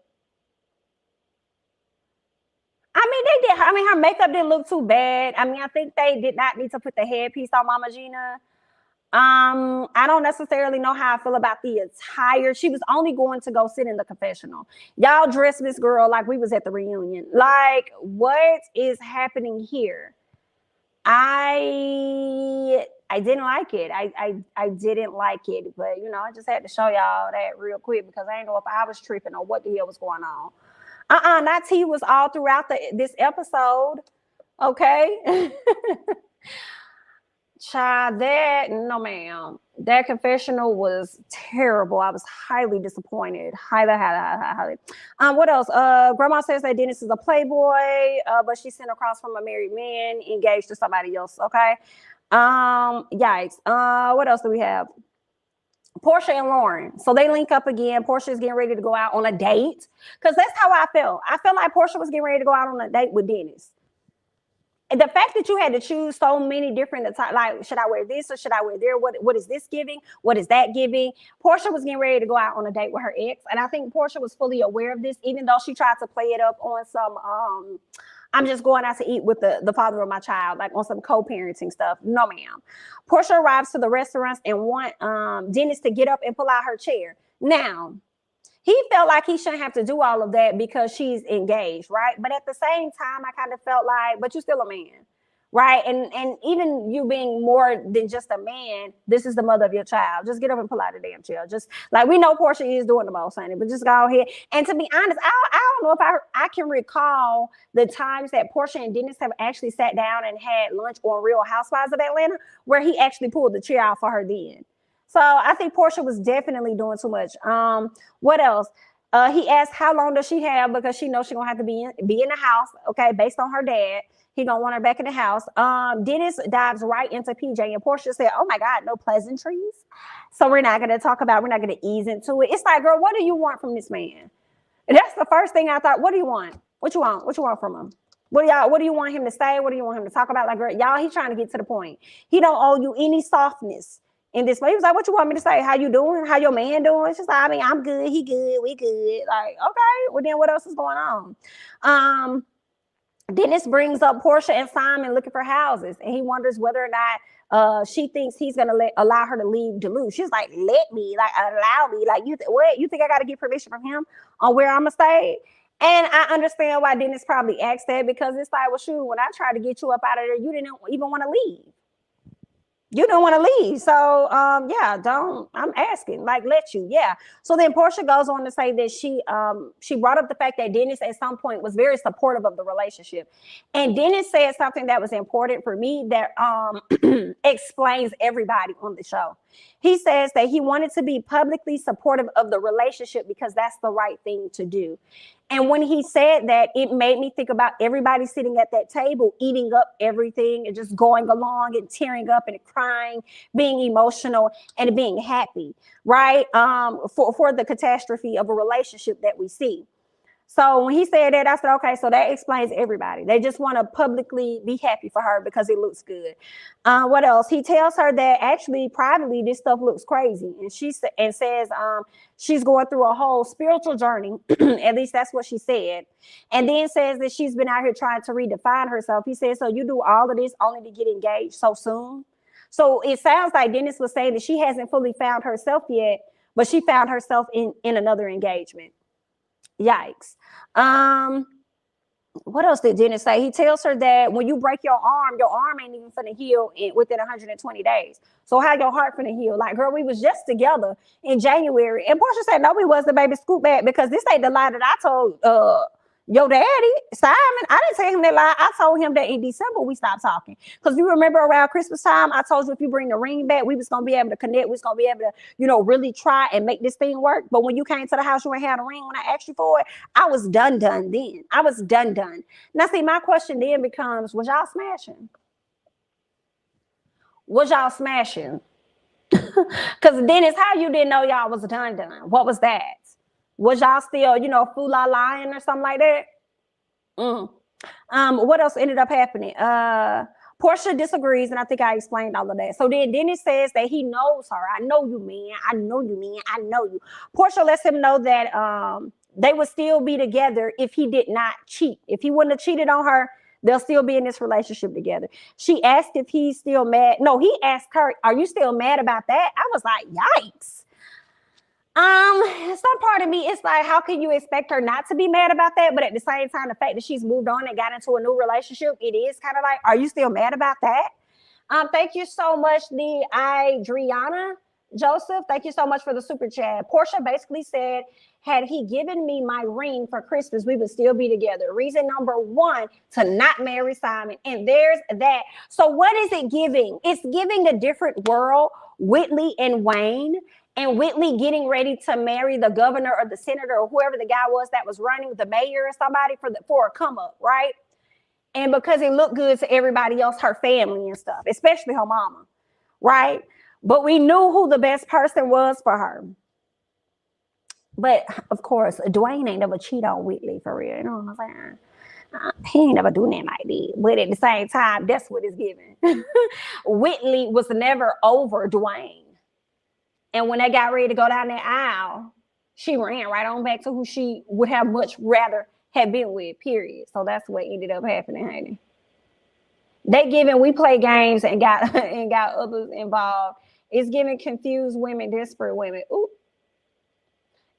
[SPEAKER 1] I mean, they did. I mean, her makeup didn't look too bad. I mean, I think they did not need to put the headpiece on Mama Gina. I don't necessarily know how I feel about the attire. She was only going to go sit in the confessional. Y'all dressed this girl like we was at the reunion. Like, what is happening here? I didn't like it. I didn't like it, but you know, I just had to show y'all that real quick because I didn't know if I was tripping or what the hell was going on. That tea was all throughout this episode. Okay. Child, no ma'am. That confessional was terrible. I was highly disappointed. Highly. What else? Grandma says that Dennis is a playboy, but she's sitting across from a married man engaged to somebody else. Okay. Yikes. What else do we have? Porsha and Lauren. So they link up again. Porsha is getting ready to go out on a date. Because that's how I felt. I felt like Porsha was getting ready to go out on a date with Dennis. And the fact that you had to choose so many different, like, should I wear this or should I wear there? What is this giving? What is that giving? Porsha was getting ready to go out on a date with her ex. And I think Porsha was fully aware of this, even though she tried to play it up on some, I'm just going out to eat with the father of my child, like on some co-parenting stuff. No, ma'am. Porsha arrives to the restaurants and want Dennis to get up and pull out her chair. Now, he felt like he shouldn't have to do all of that because she's engaged, right? But at the same time, I kind of felt like, but you're still a man, right? And even you being more than just a man, this is the mother of your child. Just get up and pull out the damn chair. Just like we know Porsha is doing the most, honey, but just go ahead. And to be honest, I don't know if I can recall the times that Porsha and Dennis have actually sat down and had lunch on Real Housewives of Atlanta where he actually pulled the chair out for her then. So I think Porsha was definitely doing too much. What else? He asked how long does she have because she knows she's gonna have to be in the house. Okay, based on her dad, he gonna want her back in the house. Dennis dives right into PJ, and Porsha said, "Oh my God, no pleasantries." So we're not gonna ease into it. It's like, girl, what do you want from this man? And that's the first thing I thought. What do you want? What you want? What you want from him? What do you want him to say? What do you want him to talk about? Like, girl, y'all, he's trying to get to the point. He don't owe you any softness. In this way, he was like, what you want me to say? How you doing? How your man doing? She's like, I mean, I'm good. He good. We good. Like, okay. Well, then what else is going on? Dennis brings up Porsha and Simon looking for houses. And he wonders whether or not she thinks he's going to allow her to leave Duluth. She's like, allow me. Like, what? You think I got to get permission from him on where I'm going to stay? And I understand why Dennis probably asked that because it's like, well, shoot, when I tried to get you up out of there, you didn't even want to leave. You don't want to leave. So, I'm asking, like, let you. Yeah. So then Porsha goes on to say that she brought up the fact that Dennis at some point was very supportive of the relationship. And Dennis said something that was important for me that explains everybody on the show. He says that he wanted to be publicly supportive of the relationship because that's the right thing to do. And when he said that, it made me think about everybody sitting at that table, eating up everything and just going along and tearing up and crying, being emotional and being happy, right? For the catastrophe of a relationship that we see. So when he said that, I said, okay, so that explains everybody. They just want to publicly be happy for her because it looks good. What else? He tells her that actually privately this stuff looks crazy. And she says she's going through a whole spiritual journey. At least that's what she said. And then says that she's been out here trying to redefine herself. He says, so you do all of this only to get engaged so soon? So it sounds like Dennis was saying that she hasn't fully found herself yet, but she found herself in another engagement. Yikes. What else did Dennis say? He tells her that when you break your arm ain't even finna heal within 120 days. So how your heart finna heal? Like, girl, we was just together in January. And Porsha said, no, we wasn't, baby. Scoot back because this ain't the lie that I told your daddy, Simon. I didn't tell him that lie. I told him that in December we stopped talking. Because you remember around Christmas time, I told you if you bring the ring back, we was going to be able to connect. We was going to be able to, really try and make this thing work. But when you came to the house, you ain't had a ring when I asked you for it. I was done then. I was done. Now, see, my question then becomes, was y'all smashing? Because Dennis, how you didn't know y'all was done? What was that? Was y'all still, fool-la lying or something like that? What else ended up happening? Porsha disagrees, and I think I explained all of that. So then Dennis says that he knows her. I know you, man. I know you, man. I know you. Porsha lets him know that they would still be together if he did not cheat. If he wouldn't have cheated on her, they'll still be in this relationship together. She asked if he's still mad. No, he asked her, are you still mad about that? I was like, yikes. Some part of me, it's like, how can you expect her not to be mad about that? But at the same time, the fact that she's moved on and got into a new relationship, it is kind of like, are you still mad about that? Thank you so much, the Adriana Joseph. Thank you so much for the super chat. Porsha basically said, had he given me my ring for Christmas, we would still be together. Reason number one, to not marry Simon. And there's that. So what is it giving? It's giving a different world, Whitley and Wayne. And Whitley getting ready to marry the governor or the senator or whoever the guy was that was running, the mayor or somebody for a come up, right? And because it looked good to everybody else, her family and stuff, especially her mama, right? But we knew who the best person was for her. But of course, Dwayne ain't never cheat on Whitley for real. You know what I'm saying? He ain't never do nothing like that. But at the same time, that's what it's giving. Whitley was never over Dwayne. And when they got ready to go down that aisle, she ran right on back to who she would have much rather have been with, period. So that's what ended up happening, honey. They giving we play games and got others involved. It's giving confused women, desperate women. Ooh.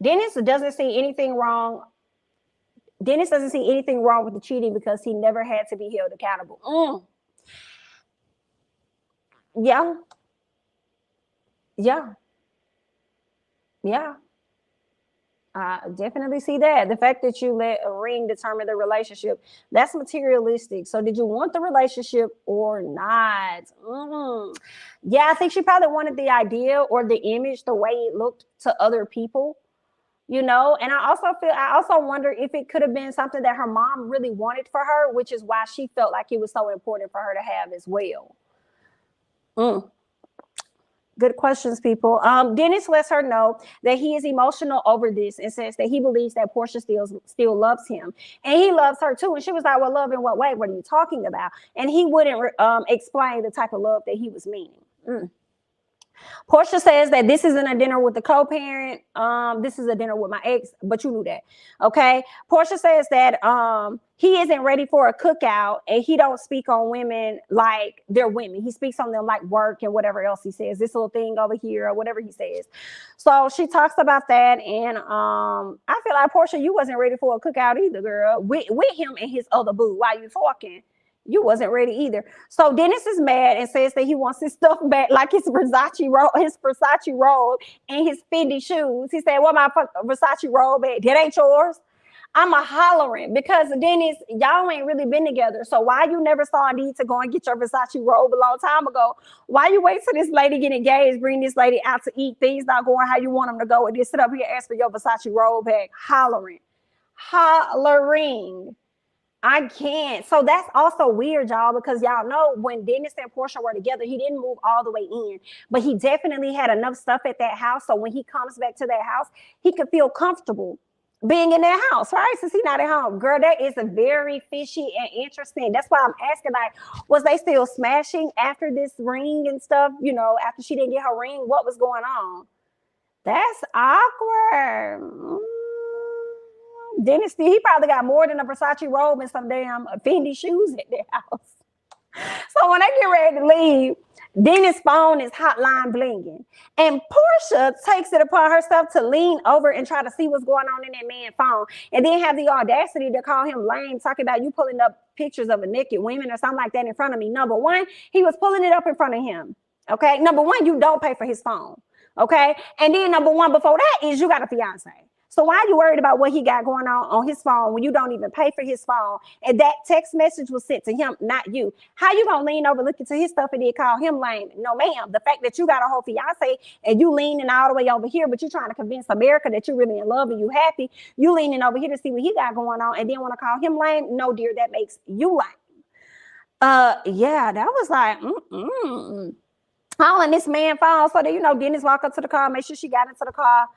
[SPEAKER 1] Dennis doesn't see anything wrong. Dennis doesn't see anything wrong with the cheating because he never had to be held accountable. Yeah. Yeah. Yeah. I definitely see that. The fact that you let a ring determine the relationship, that's materialistic. So did you want the relationship or not? Yeah, I think she probably wanted the idea or the image, the way it looked to other people, you know? And I also wonder if it could have been something that her mom really wanted for her, which is why she felt like it was so important for her to have as well. Good questions, people. Dennis lets her know that he is emotional over this and says that he believes that Porsha still loves him. And he loves her too. And she was like, well, love in what way? What are you talking about? And he wouldn't explain the type of love that he was meaning. Porsha says that this isn't a dinner with the co-parent. This is a dinner with my ex, but you knew that. Okay. Porsha says that he isn't ready for a cookout and he don't speak on women like they're women. He speaks on them like work and whatever else he says, this little thing over here or whatever he says. So she talks about that. And I feel like, Porsha, you wasn't ready for a cookout either, girl. With him and his other boo while you talking. You wasn't ready either. So Dennis is mad and says that he wants his stuff back, like his Versace robe and his Fendi shoes. He said, "What my Versace robe at? That ain't yours." I'm a hollering because Dennis, y'all ain't really been together. So why you never saw a need to go and get your Versace robe a long time ago? Why you wait till this lady get engaged, bring this lady out to eat, things not going how you want them to go, and just sit up here and ask for your Versace robe back? Hollering. I can't. So that's also weird, y'all, because y'all know when Dennis and Porsha were together, he didn't move all the way in, but he definitely had enough stuff at that house. So when he comes back to that house, he could feel comfortable being in that house, right? Since he's not at home. Girl, that is a very fishy and interesting. That's why I'm asking, like, was they still smashing after this ring and stuff? You know, after she didn't get her ring, what was going on? That's awkward. Dennis, he probably got more than a Versace robe and some damn Fendi shoes at their house. So when they get ready to leave, Dennis' phone is hotline blinging. And Porsha takes it upon herself to lean over and try to see what's going on in that man's phone. And then have the audacity to call him lame, talking about you pulling up pictures of a naked women or something like that in front of me. Number one, he was pulling it up in front of him. Okay. Number one, you don't pay for his phone. Okay. And then number one before that is you got a fiance. So why are you worried about what he got going on his phone when you don't even pay for his phone? And that text message was sent to him, not you. How you gonna lean over, look into his stuff and then call him lame? No, ma'am. The fact that you got a whole fiance and you leaning all the way over here, but you trying to convince America that you're really in love and you happy, you leaning over here to see what he got going on and then want to call him lame? No, dear, that makes you lame. Yeah, that was like, calling this man phone. So that, Dennis walk up to the car, make sure she got into the car.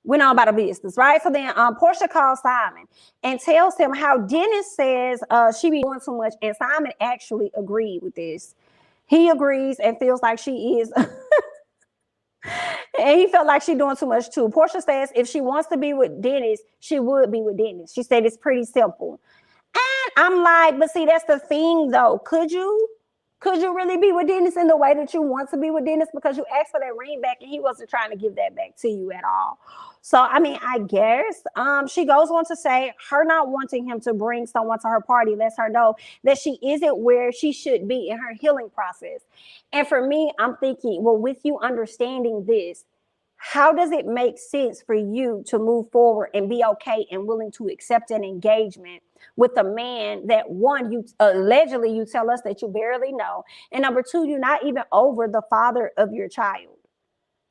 [SPEAKER 1] went on about her business, right? So then Porsha calls Simon and tells him how Dennis says she be doing too much, and Simon actually agreed with this. He agrees and feels like she is, and he felt like she's doing too much too. Porsha says if she wants to be with Dennis, she would be with Dennis. She said it's pretty simple. And I'm like, but see, that's the thing though. Could you really be with Dennis in the way that you want to be with Dennis? Because you asked for that ring back and he wasn't trying to give that back to you at all. So, I mean, I guess she goes on to say her not wanting him to bring someone to her party lets her know that she isn't where she should be in her healing process. And for me, I'm thinking, well, with you understanding this, how does it make sense for you to move forward and be okay and willing to accept an engagement with a man that, one, you allegedly you tell us that you barely know, and number two, you're not even over the father of your child?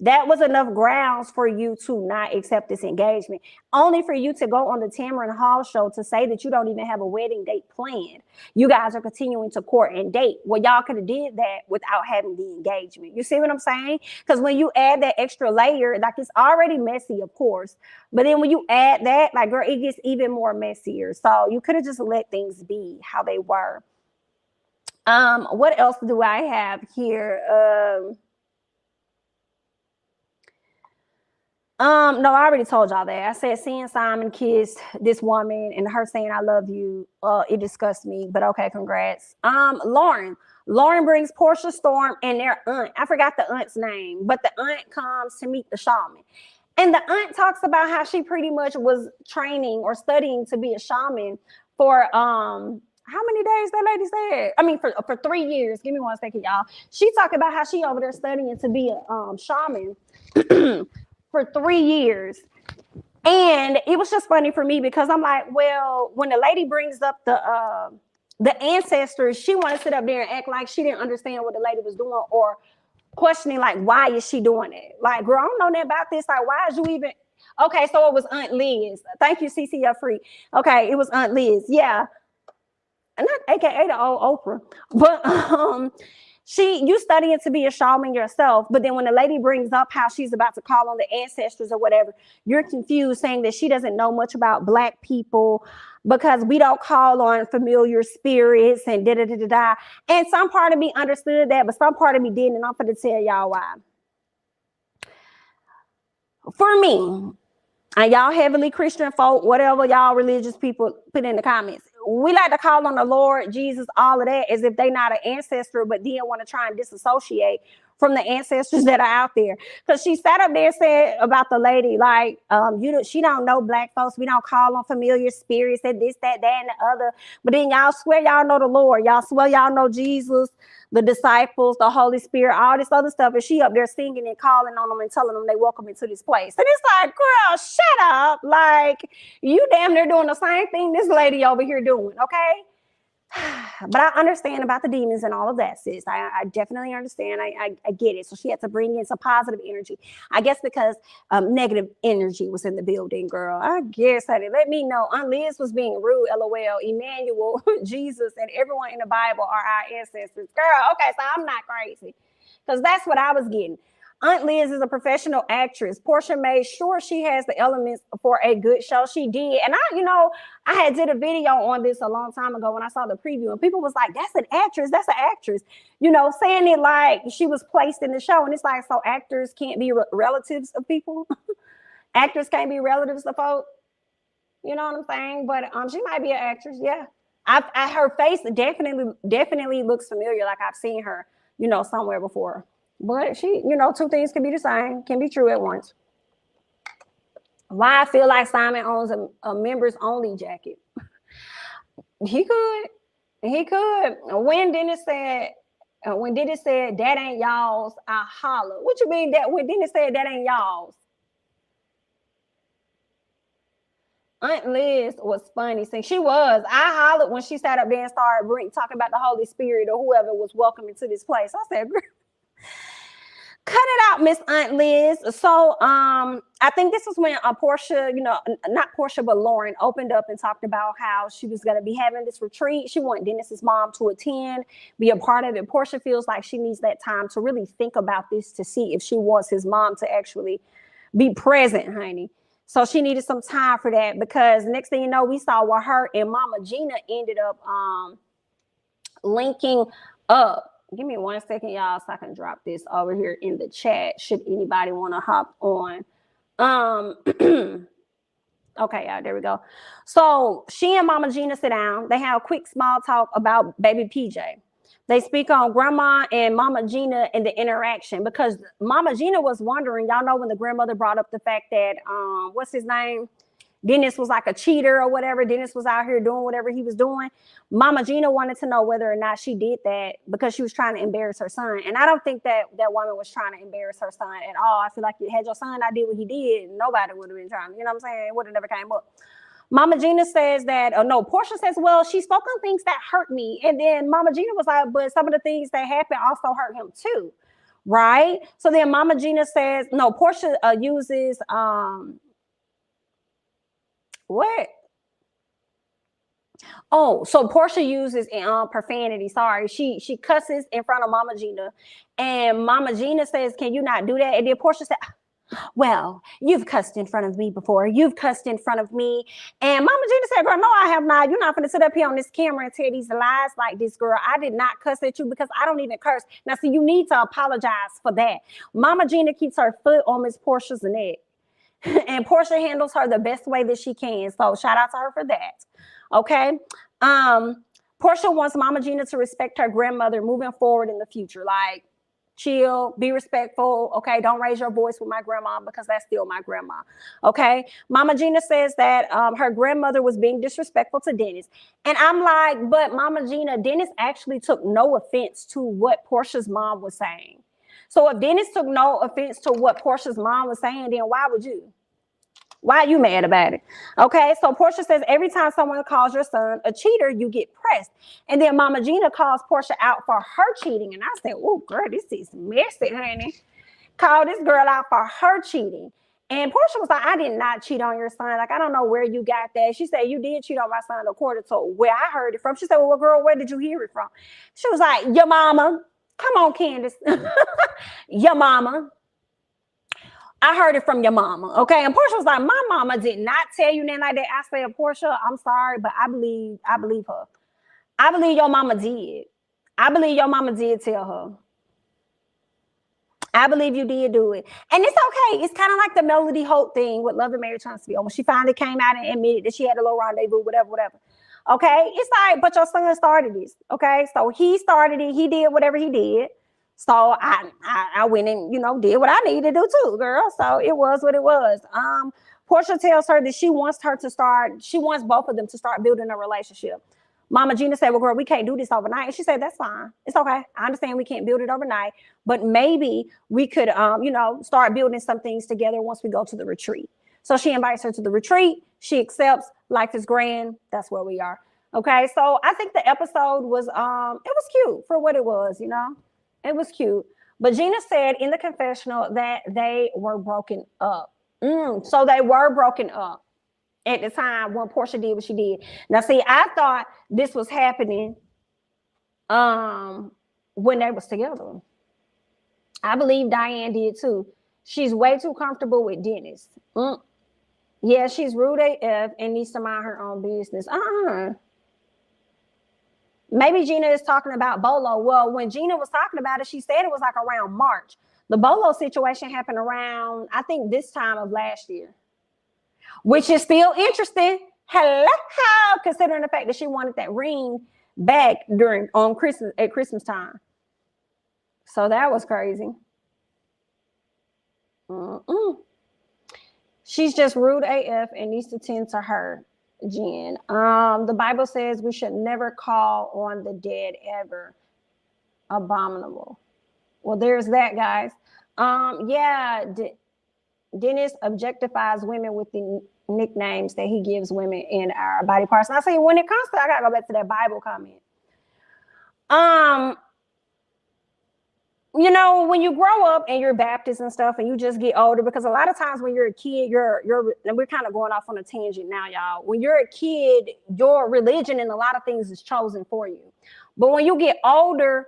[SPEAKER 1] That was enough grounds for you to not accept this engagement, only for you to go on the Tamron Hall show to say that you don't even have a wedding date planned. You guys are continuing to court and date. Well, y'all could have did that without having the engagement. You see what I'm saying? Because when you add that extra layer, like, it's already messy, of course, but then when you add that, like, girl, it gets even more messier. So you could have just let things be how they were. What else do I have here? No, I already told y'all that. I said seeing Simon kiss this woman and her saying I love you, it disgusts me, but okay, congrats. Lauren brings Porsha, Storm, and their aunt. I forgot the aunt's name, but the aunt comes to meet the shaman. And the aunt talks about how she pretty much was training or studying to be a shaman for how many days that lady said? I mean, for 3 years. Give me 1 second, y'all. She talked about how she over there studying to be a shaman for 3 years. And it was just funny for me because I'm like, well, when the lady brings up the ancestors, she wanted to sit up there and act like she didn't understand what the lady was doing, or questioning, like, why is she doing it? Like, girl, I don't know nothing about this. Like, why is you even... Okay, so it was Aunt Liz. Thank you, CC Free. Okay, it was Aunt Liz. Yeah. Not AKA the old Oprah. But you studying to be a shaman yourself, but then when the lady brings up how she's about to call on the ancestors or whatever, you're confused, saying that she doesn't know much about Black people because we don't call on familiar spirits and da-da-da-da-da. And some part of me understood that, but some part of me didn't, and I'm going to tell y'all why. For me, and y'all heavily Christian folk, whatever y'all religious people put in the comments, we like to call on the Lord, Jesus, all of that, as if they're not an ancestor, but then want to try and disassociate from the ancestors that are out there. Because she sat up there and said about the lady, like, she don't know Black folks. We don't call on familiar spirits and this, that, and the other. But then y'all swear y'all know the Lord. Y'all swear y'all know Jesus, the disciples, the Holy Spirit, all this other stuff. And she up there singing and calling on them and telling them they welcome into this place. And it's like, girl, shut up. Like, you damn near doing the same thing this lady over here doing, okay? But I understand about the demons and all of that, sis. I definitely understand. I get it. So she had to bring in some positive energy. I guess because negative energy was in the building, girl. I guess, honey. Let me know. Aunt Liz was being rude, LOL. Emmanuel, Jesus, and everyone in the Bible are our ancestors. Girl, okay, so I'm not crazy. Because that's what I was getting. Aunt Liz is a professional actress. Porsha made sure she has the elements for a good show. She did. And I had did a video on this a long time ago when I saw the preview, and people was like, that's an actress. That's an actress. Saying it like she was placed in the show. And it's like, so actors can't be relatives of people? Actors can't be relatives of folk? You know what I'm saying? But she might be an actress. Yeah. Her face definitely looks familiar. Like I've seen her, somewhere before. But she, two things can be the same, can be true at once. Why I feel like Simon owns a members only jacket. He could. When Dennis said, that ain't y'all's, I holler. What you mean that when Dennis said that ain't y'all's? Aunt Liz was funny. She was. I hollered when she sat up there and started talking about the Holy Spirit or whoever was welcoming to this place. I said, girl, cut it out, Miss Aunt Liz. So I think this was when Porsha, not Porsha, but Lauren opened up and talked about how she was going to be having this retreat. She wanted Dennis's mom to attend, be a part of it. Porsha feels like she needs that time to really think about this to see if she wants his mom to actually be present, honey. So she needed some time for that, because next thing you know, we saw where her and Mama Gina ended up linking up. Give me 1 second, y'all, so I can drop this over here in the chat should anybody want to hop on. Okay, y'all, there we go. So she and Mama Gina sit down. They have a quick small talk about baby PJ. They speak on Grandma and Mama Gina and the interaction, because Mama Gina was wondering, y'all know when the grandmother brought up the fact that, what's his name? Dennis was like a cheater or whatever. Dennis was out here doing whatever he was doing. Mama Gina wanted to know whether or not she did that because she was trying to embarrass her son. And I don't think that woman was trying to embarrass her son at all. I feel like had your son I did what he did, nobody would have been trying, you know what I'm saying? It would have never came up. Mama Gina says that, Porsha says, well, she spoke on things that hurt me. And then Mama Gina was like, but some of the things that happened also hurt him too. Right? So then Mama Gina says, no, Porsha uses, what? Oh, so Porsha uses profanity. Sorry, she cusses in front of Mama Gina, and Mama Gina says, "Can you not do that?" And then Porsha said, "Well, you've cussed in front of me before. You've cussed in front of me." And Mama Gina said, "Girl, no, I have not. You're not going to sit up here on this camera and tell these lies like this, girl. I did not cuss at you because I don't even curse. Now, see, you need to apologize for that." Mama Gina keeps her foot on Miss Porsha's neck. And Porsha handles her the best way that she can. So shout out to her for that. Okay. Porsha wants Mama Gina to respect her grandmother moving forward in the future. Like, chill, be respectful. Okay. Don't raise your voice with my grandma because that's still my grandma. Okay. Mama Gina says that her grandmother was being disrespectful to Dennis. And I'm like, but Mama Gina, Dennis actually took no offense to what Porsha's mom was saying. So if Dennis took no offense to what Porsha's mom was saying, then why would you? Why are you mad about it? Okay, so Porsha says every time someone calls your son a cheater, you get pressed. And then Mama Gina calls Porsha out for her cheating. And I said, oh, girl, this is messy, honey. Call this girl out for her cheating. And Porsha was like, I did not cheat on your son. Like, I don't know where you got that. She said, you did cheat on my son according to where I heard it from. She said, well, girl, where did you hear it from? She was like, your mama. Come on, Candiace. Your mama. I heard it from your mama. Okay. And Porsha was like, my mama did not tell you nothing like that. I said, Porsha, I'm sorry, but I believe her. I believe your mama did. I believe your mama did tell her. I believe you did do it. And it's okay. It's kind of like the Melody Holt thing with Love and Marriage Huntsville. When she finally came out and admitted that she had a little rendezvous, whatever. Okay, it's like, but your son started this. Okay, so he started it. He did whatever he did. So I went and did what I needed to do too, girl. So it was what it was. Porsha tells her that she wants both of them to start building a relationship. Mama Gina said, well, girl, we can't do this overnight. And she said, that's fine. It's okay. I understand we can't build it overnight, but maybe we could, start building some things together once we go to the retreat. So she invites her to the retreat. She accepts. Life is grand. That's where we are. Okay. So I think the episode was, it was cute for what it was, it was cute. But Gina said in the confessional that they were broken up. So they were broken up at the time when Porsha did what she did. Now, see, I thought this was happening when they was together. I believe Diane did too. She's way too comfortable with Dennis. Yeah, she's rude AF and needs to mind her own business. Maybe Gina is talking about Bolo. Well, when Gina was talking about it, she said it was like around March. The Bolo situation happened around, I think, this time of last year, which is still interesting. Hello, considering the fact that she wanted that ring back at Christmas time. So that was crazy. She's just rude AF and needs to tend to her, Jen. The Bible says we should never call on the dead ever. Abominable. Well, there's that, guys. Dennis objectifies women with the nicknames that he gives women in our body parts. And I say, when it comes to, I gotta go back to that Bible comment. When you grow up and you're Baptist and stuff and you just get older, because a lot of times when you're a kid, and we're kind of going off on a tangent now, y'all. When you're a kid, your religion and a lot of things is chosen for you. But when you get older,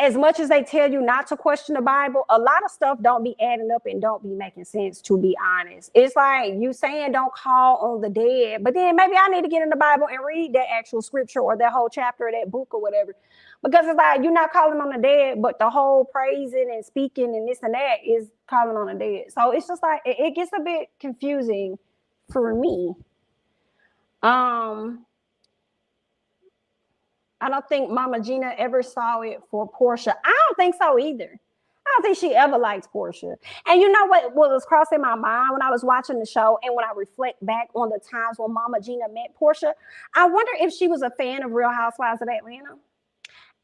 [SPEAKER 1] as much as they tell you not to question the Bible, a lot of stuff don't be adding up and don't be making sense, to be honest. It's like you saying don't call on the dead, but then maybe I need to get in the Bible and read that actual scripture or that whole chapter of that book or whatever. Because it's like you're not calling on the dead, but the whole praising and speaking and this and that is calling on the dead. So it's just like it gets a bit confusing for me. I don't think Mama Gina ever saw it for Porsha. I don't think so either. I don't think she ever liked Porsha. And you know what was crossing my mind when I was watching the show and when I reflect back on the times when Mama Gina met Porsha, I wonder if she was a fan of Real Housewives of Atlanta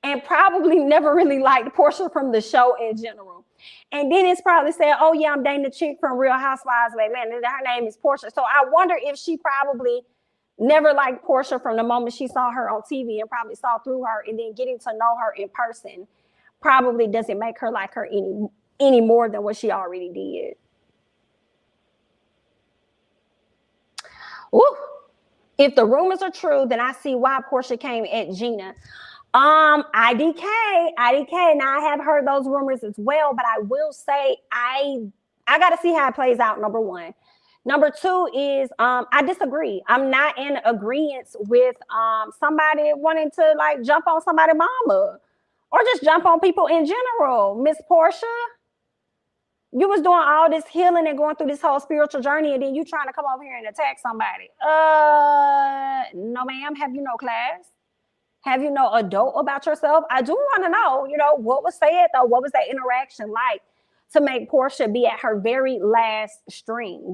[SPEAKER 1] and probably never really liked Porsha from the show in general. And then it's probably said, oh yeah, I'm dating a chick from Real Housewives of Atlanta. Her name is Porsha. So I wonder if she probably never liked Porsha from the moment she saw her on TV and probably saw through her, and then getting to know her in person probably doesn't make her like her any more than what she already did. Ooh. If the rumors are true, then I see why Porsha came at Gina. IDK. Now I have heard those rumors as well, but I will say I got to see how it plays out, number one. Number two is I disagree. I'm not in agreement with somebody wanting to like jump on somebody's mama or just jump on people in general. Miss Porsha, you was doing all this healing and going through this whole spiritual journey, and then you trying to come over here and attack somebody. No, ma'am. Have you no class? Have you no adult about yourself? I do want to know, what was said though. What was that interaction like to make Porsha be at her very last string,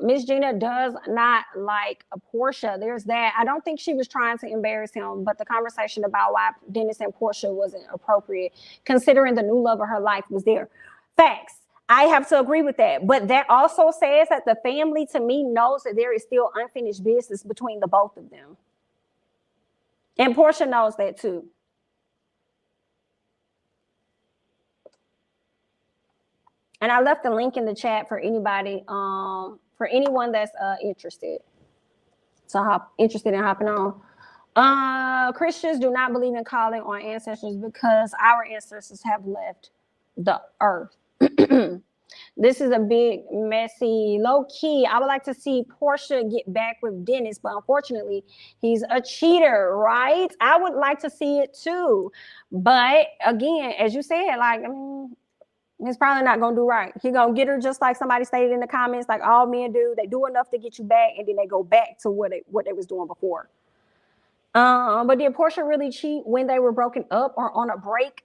[SPEAKER 1] Miss Gina does not like a Porsha. There's that. I don't think she was trying to embarrass him, but the conversation about why Dennis and Porsha wasn't appropriate, considering the new love of her life was there. Facts. I have to agree with that. But that also says that the family, to me, knows that there is still unfinished business between the both of them. And Porsha knows that too. And I left the link in the chat for anybody, for anyone that's interested. So interested in hopping on. Christians do not believe in calling on ancestors because our ancestors have left the earth. This is a big, messy, low key. I would like to see Porsha get back with Dennis, but unfortunately, he's a cheater, right? I would like to see it too. But again, as you said, he's probably not going to do right. He going to get her just like somebody stated in the comments, like all men do. They do enough to get you back, and then they go back to what they was doing before. But did Porsha really cheat when they were broken up or on a break?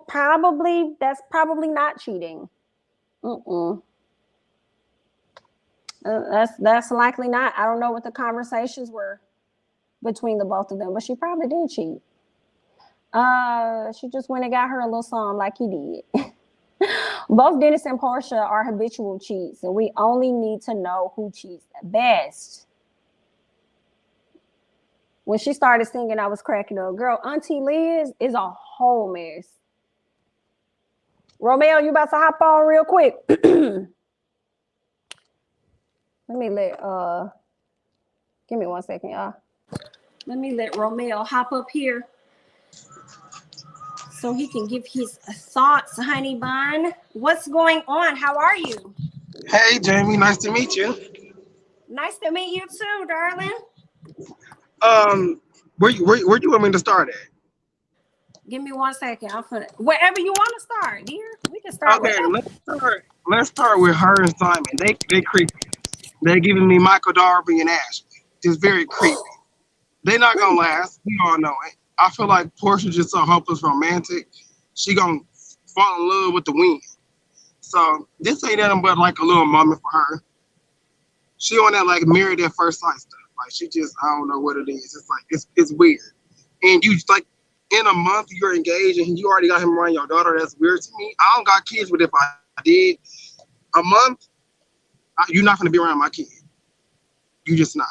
[SPEAKER 1] Probably. That's probably not cheating. That's likely not. I don't know what the conversations were between the both of them, but she probably did cheat. She just went and got her a little song like he did. Both Dennis and Porsha are habitual cheats, and we only need to know who cheats best. When she started singing, I was cracking up. Girl, Auntie Liz is a whole mess. Romeo, you about to hop on real quick? Let me give me 1 second, y'all. Let me let Romeo hop up here so he can give his thoughts, honey bun. What's going on? How are you?
[SPEAKER 2] Hey, Jamie. Nice to meet you.
[SPEAKER 1] Nice to meet you too, darling.
[SPEAKER 2] Where do you want me to start at?
[SPEAKER 1] Give me 1 second. I'll put it wherever you want to start, dear. We can start.
[SPEAKER 2] Okay, let's start with her and Simon. They creepy. They're giving me Michael, Darby, and Ashley. Just very creepy. They're not gonna last. We all know it. I feel like Porsha just so hopeless romantic. She gonna fall in love with the wind. So this ain't nothing but like a little moment for her. She on that like married at first sight stuff. Like she just, I don't know what it is. It's like it's weird. And you like in a month you're engaged and you already got him around your daughter. That's weird to me. I don't got kids, but if I did, a month, you're not gonna be around my kid. You just not.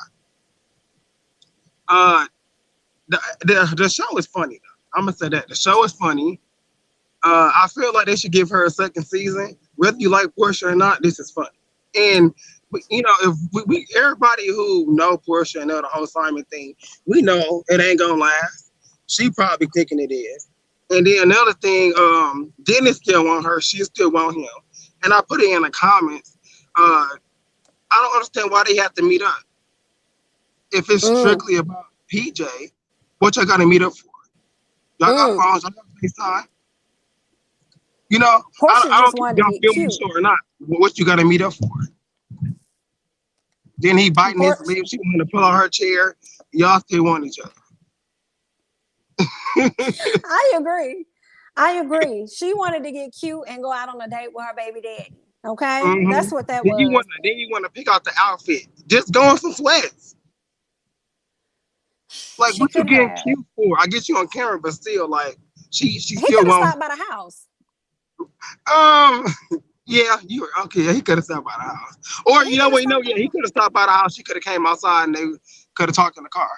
[SPEAKER 2] The show is funny though. I'm gonna say that the show is funny. I feel like they should give her a second season, whether you like Porsha or not. This is funny, and if we everybody who know Porsha and know the whole Simon thing, we know it ain't gonna last. She probably thinking it is. And then another thing, Dennis still want her. She still want him. And I put it in the comments. I don't understand why they have to meet up. If it's strictly about PJ, what y'all got to meet up for? Y'all got phones, y'all got FaceTime. You know, I don't care if y'all feel me sure or not. What you got to meet up for? Then he biting his lip. She wanted to pull on her chair. Y'all still want each other.
[SPEAKER 1] I agree. She wanted to get cute and go out on a date with her baby daddy. Okay, that's what that
[SPEAKER 2] then
[SPEAKER 1] was.
[SPEAKER 2] Then you want to pick out the outfit. Just go on some sweats. Like, what you getting cute for? I get you on camera, but still, like, she still won't.
[SPEAKER 1] He could have stopped by the house.
[SPEAKER 2] Yeah, you were okay. Yeah, he could have stopped by the house. Or you know what? Yeah, he could have stopped by the house. She could have came outside and they could have talked in the car.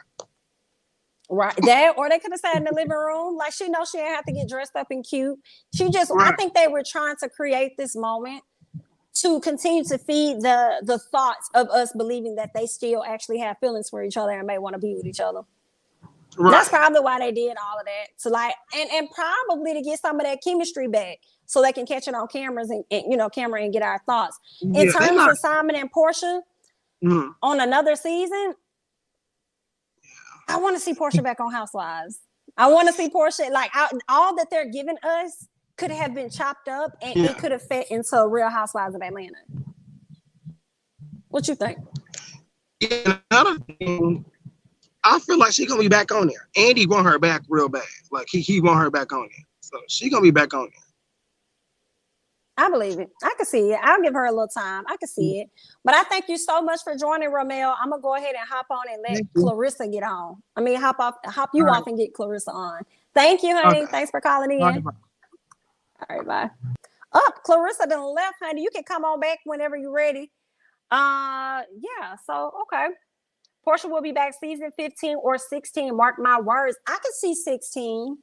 [SPEAKER 1] Right. That, or they could have sat in the living room. Like, she knows she didn't have to get dressed up and cute. She just, I think they were trying to create this moment to continue to feed the thoughts of us believing that they still actually have feelings for each other and may want to be with each other. Right. That's probably why they did all of that. To like, and probably to get some of that chemistry back so they can catch it on cameras and camera and get our thoughts. In terms of Simon and Porsha on another season, I want to see Porsha back on Housewives. I want to see Porsha, like, all that they're giving us could have been chopped up and it could have fit into a Real Housewives of Atlanta. What you think?
[SPEAKER 2] Yeah, another thing, I feel like she's gonna be back on there. Andy want her back real bad. Like he want her back on there. So she gonna be back on there.
[SPEAKER 1] I believe it. I can see it. I'll give her a little time. I can see it. But I thank you so much for joining, Romel. I'm gonna go ahead and hop on and let Clarissa get on. I mean, hop you off and get Clarissa on. Thank you, honey. Okay. Thanks for calling in. All right, bye. Clarissa done left, honey. You can come on back whenever you're ready. So okay. Porsha will be back season 15 or 16. Mark my words. I can see 16.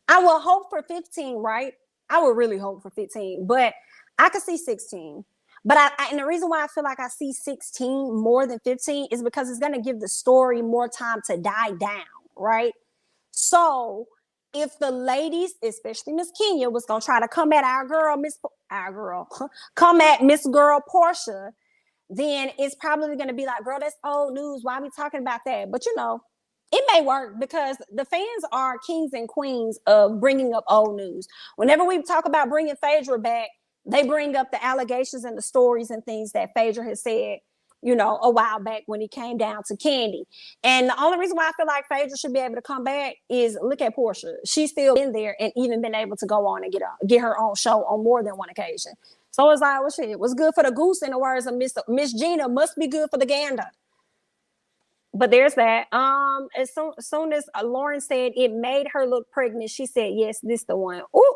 [SPEAKER 1] I will hope for 15, right? I would really hope for 15, but I could see 16. But and the reason why I feel like I see 16 more than 15 is because it's going to give the story more time to die down, right? So if the ladies, especially Miss Kenya, was going to try to come at come at Miss Girl Porsha, then it's probably going to be like, girl, that's old news. Why are we talking about that? But it may work because the fans are kings and queens of bringing up old news. Whenever we talk about bringing Phaedra back, they bring up the allegations and the stories and things that Phaedra has said, a while back when he came down to Candy. And the only reason why I feel like Phaedra should be able to come back is look at Porsha. She's still in there and even been able to go on and get her own show on more than one occasion. So it's like, well, shit, what's good for the goose, in the words of Miss Gina, must be good for the gander. But there's that. As soon as Lauren said it made her look pregnant, she said, yes, this the one. Ooh.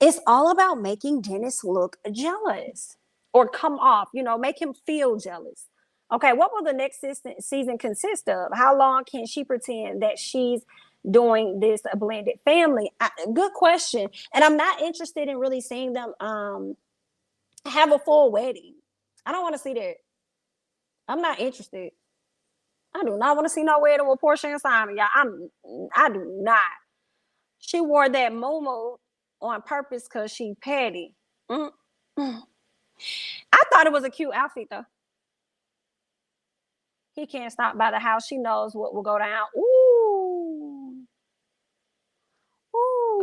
[SPEAKER 1] It's all about making Dennis look jealous or come off, make him feel jealous. Okay, what will the next season consist of? How long can she pretend that she's doing this a blended family? Good question. And I'm not interested in really seeing them have a full wedding. I don't want to see that. I'm not interested. I do not want to see no wedding with Porsha and Simon, y'all. I do not. She wore that muumuu on purpose because she petty. I thought it was a cute outfit, though. He can't stop by the house. She knows what will go down. Ooh.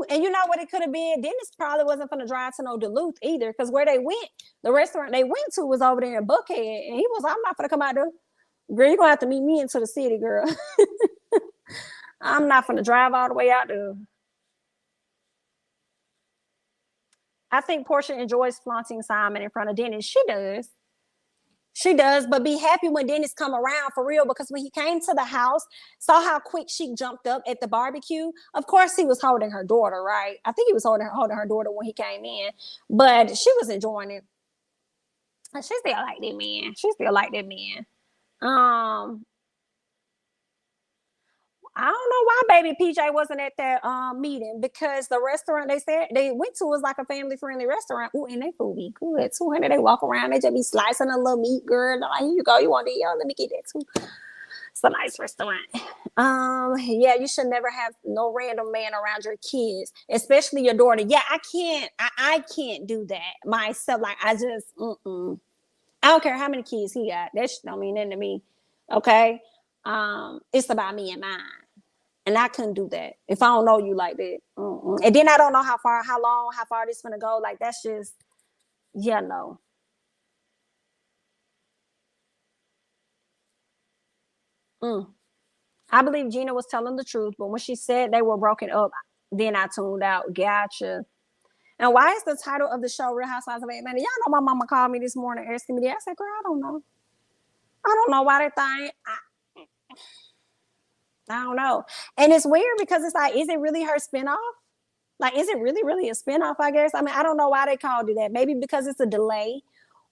[SPEAKER 1] And you know what it could have been? Dennis probably wasn't going to drive to no Duluth either, because where they went, the restaurant they went to was over there in Buckhead. And he was, I'm not going to come out there. Girl, you're going to have to meet me into the city, girl. I'm not going to drive all the way out there. I think Porsha enjoys flaunting Simon in front of Dennis. She does. She does, but be happy when Dennis come around for real, because when he came to the house, saw how quick she jumped up at the barbecue. Of course, he was holding her daughter, right? I think he was holding her daughter when he came in, but she was enjoying it. She still like that man. I don't know why baby PJ wasn't at that meeting, because the restaurant they said they went to was like a family friendly restaurant. Ooh, and they food be good. 200, they walk around, they just be slicing a little meat, girl. Like, here you go, you want to eat? Let me get that too. It's a nice restaurant. Yeah, you should never have no random man around your kids, especially your daughter. Yeah, I can't do that myself. Like I just, I don't care how many kids he got. That shit don't mean nothing to me. Okay. It's about me and mine. And I couldn't do that if I don't know you like that. And then I don't know how far this gonna go. Like that's just, yeah, no. I believe Gina was telling the truth, but when she said they were broken up, then I tuned out. Gotcha. And why is the title of the show Real Housewives of Atlanta? Y'all know my mama called me this morning asking me that. I said, girl, I don't know. I don't know why they think. I don't know. And it's weird because it's like, is it really her spinoff? Like, is it really a spinoff, I guess? I mean, I don't know why they called it that. Maybe because it's a delay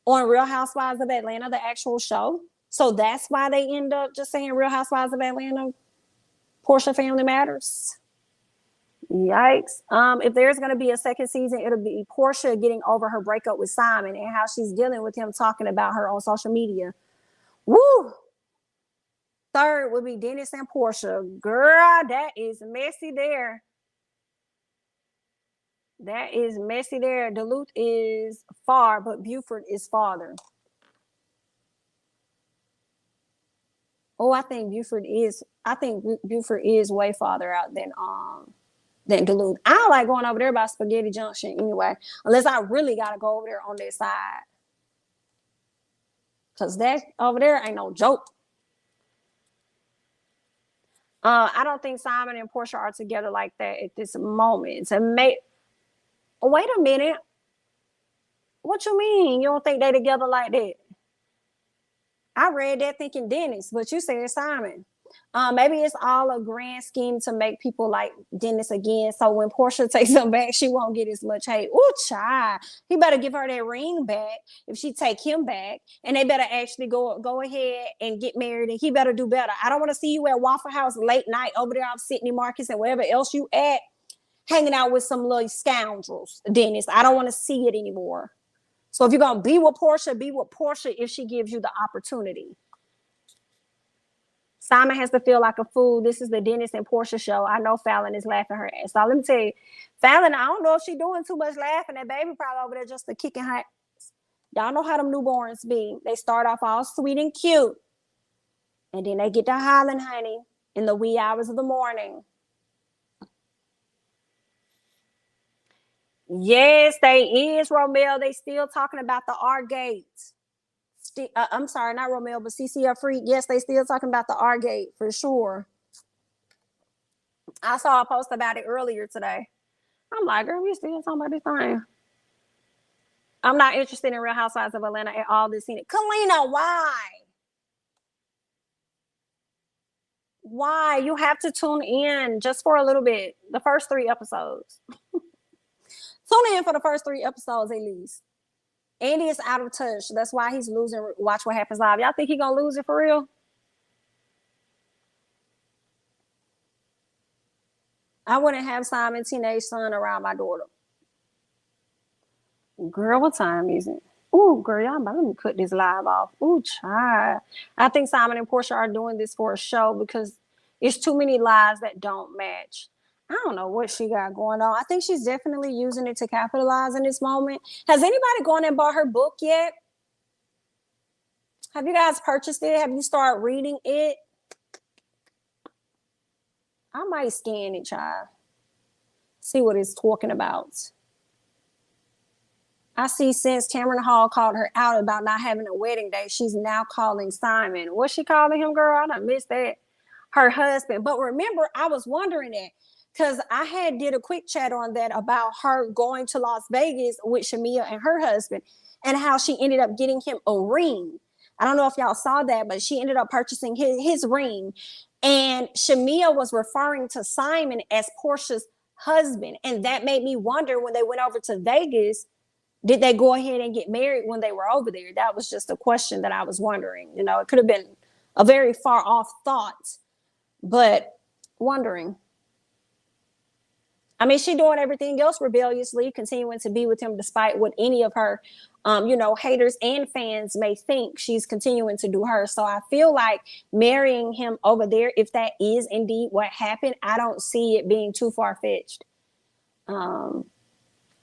[SPEAKER 1] on Real Housewives of Atlanta, the actual show. So that's why they end up just saying Real Housewives of Atlanta, Porsha Family Matters. Yikes. If there's going to be a second season, it'll be Porsha getting over her breakup with Simon and how she's dealing with him talking about her on social media. Woo! Third would be Dennis and Porsha. Girl, that is messy there. That is messy there. Duluth is far, but Beaufort is farther. Oh, I think Beaufort is way farther out than Duluth. I don't like going over there by Spaghetti Junction anyway, unless I really gotta go over there on their side. Cause that over there ain't no joke. I don't think Simon and Porsha are together like that at this moment. Wait a minute. What you mean? You don't think they together like that? I read that thinking Dennis, but you said Simon. Maybe it's all a grand scheme to make people like Dennis again. So when Porsha takes him back, she won't get as much hate. Ooh, child. He better give her that ring back if she take him back. And they better actually go ahead and get married. And he better do better. I don't want to see you at Waffle House late night over there off Sydney Marcus and wherever else you at, hanging out with some little scoundrels, Dennis. I don't want to see it anymore. So if you're going to be with Porsha if she gives you the opportunity. Simon has to feel like a fool. This is the Dennis and Porsha show. I know Fallon is laughing her ass. So let me tell you, Fallon, I don't know if she's doing too much laughing. That baby probably over there just a kicking her ass. Y'all know how them newborns be. They start off all sweet and cute. And then they get to hollering, honey, in the wee hours of the morning. Yes, they is, Romel. They still talking about the R gates. I'm sorry, not Romel, but CCF Freak. Yes, they still talking about the R gate for sure. I saw a post about it earlier today. I'm like, girl, we still talking about this thing. I'm not interested in Real Housewives of Atlanta at all this scene. Kalina, why? Why? You have to tune in just for a little bit. The first 3 episodes. Tune in for the first 3 episodes at least. Andy is out of touch. That's why he's losing. Watch What Happens Live. Y'all think he's going to lose it for real? I wouldn't have Simon teenage son around my daughter. Girl, what time is it? Ooh, girl, y'all, let me cut this live off. Ooh, child. I think Simon and Porsha are doing this for a show because it's too many lies that don't match. I don't know what she got going on. I think she's definitely using it to capitalize in this moment. Has anybody gone and bought her book yet? Have you guys purchased it? Have you started reading it? I might scan it, child. See what it's talking about. I see since Cameron Hall called her out about not having a wedding day, she's now calling Simon. What's she calling him, girl? I done missed that. Her husband. But remember, I was wondering that because I had did a quick chat on that about her going to Las Vegas with Shamia and her husband and how she ended up getting him a ring. I don't know if y'all saw that, but she ended up purchasing his ring. And Shamia was referring to Simon as Porsha's husband. And that made me wonder when they went over to Vegas, did they go ahead and get married when they were over there? That was just a question that I was wondering. You know, it could have been a very far off thought, but wondering. I mean, she doing everything else rebelliously, continuing to be with him despite what any of her, haters and fans may think. She's continuing to do her. So I feel like marrying him over there, if that is indeed what happened, I don't see it being too far fetched,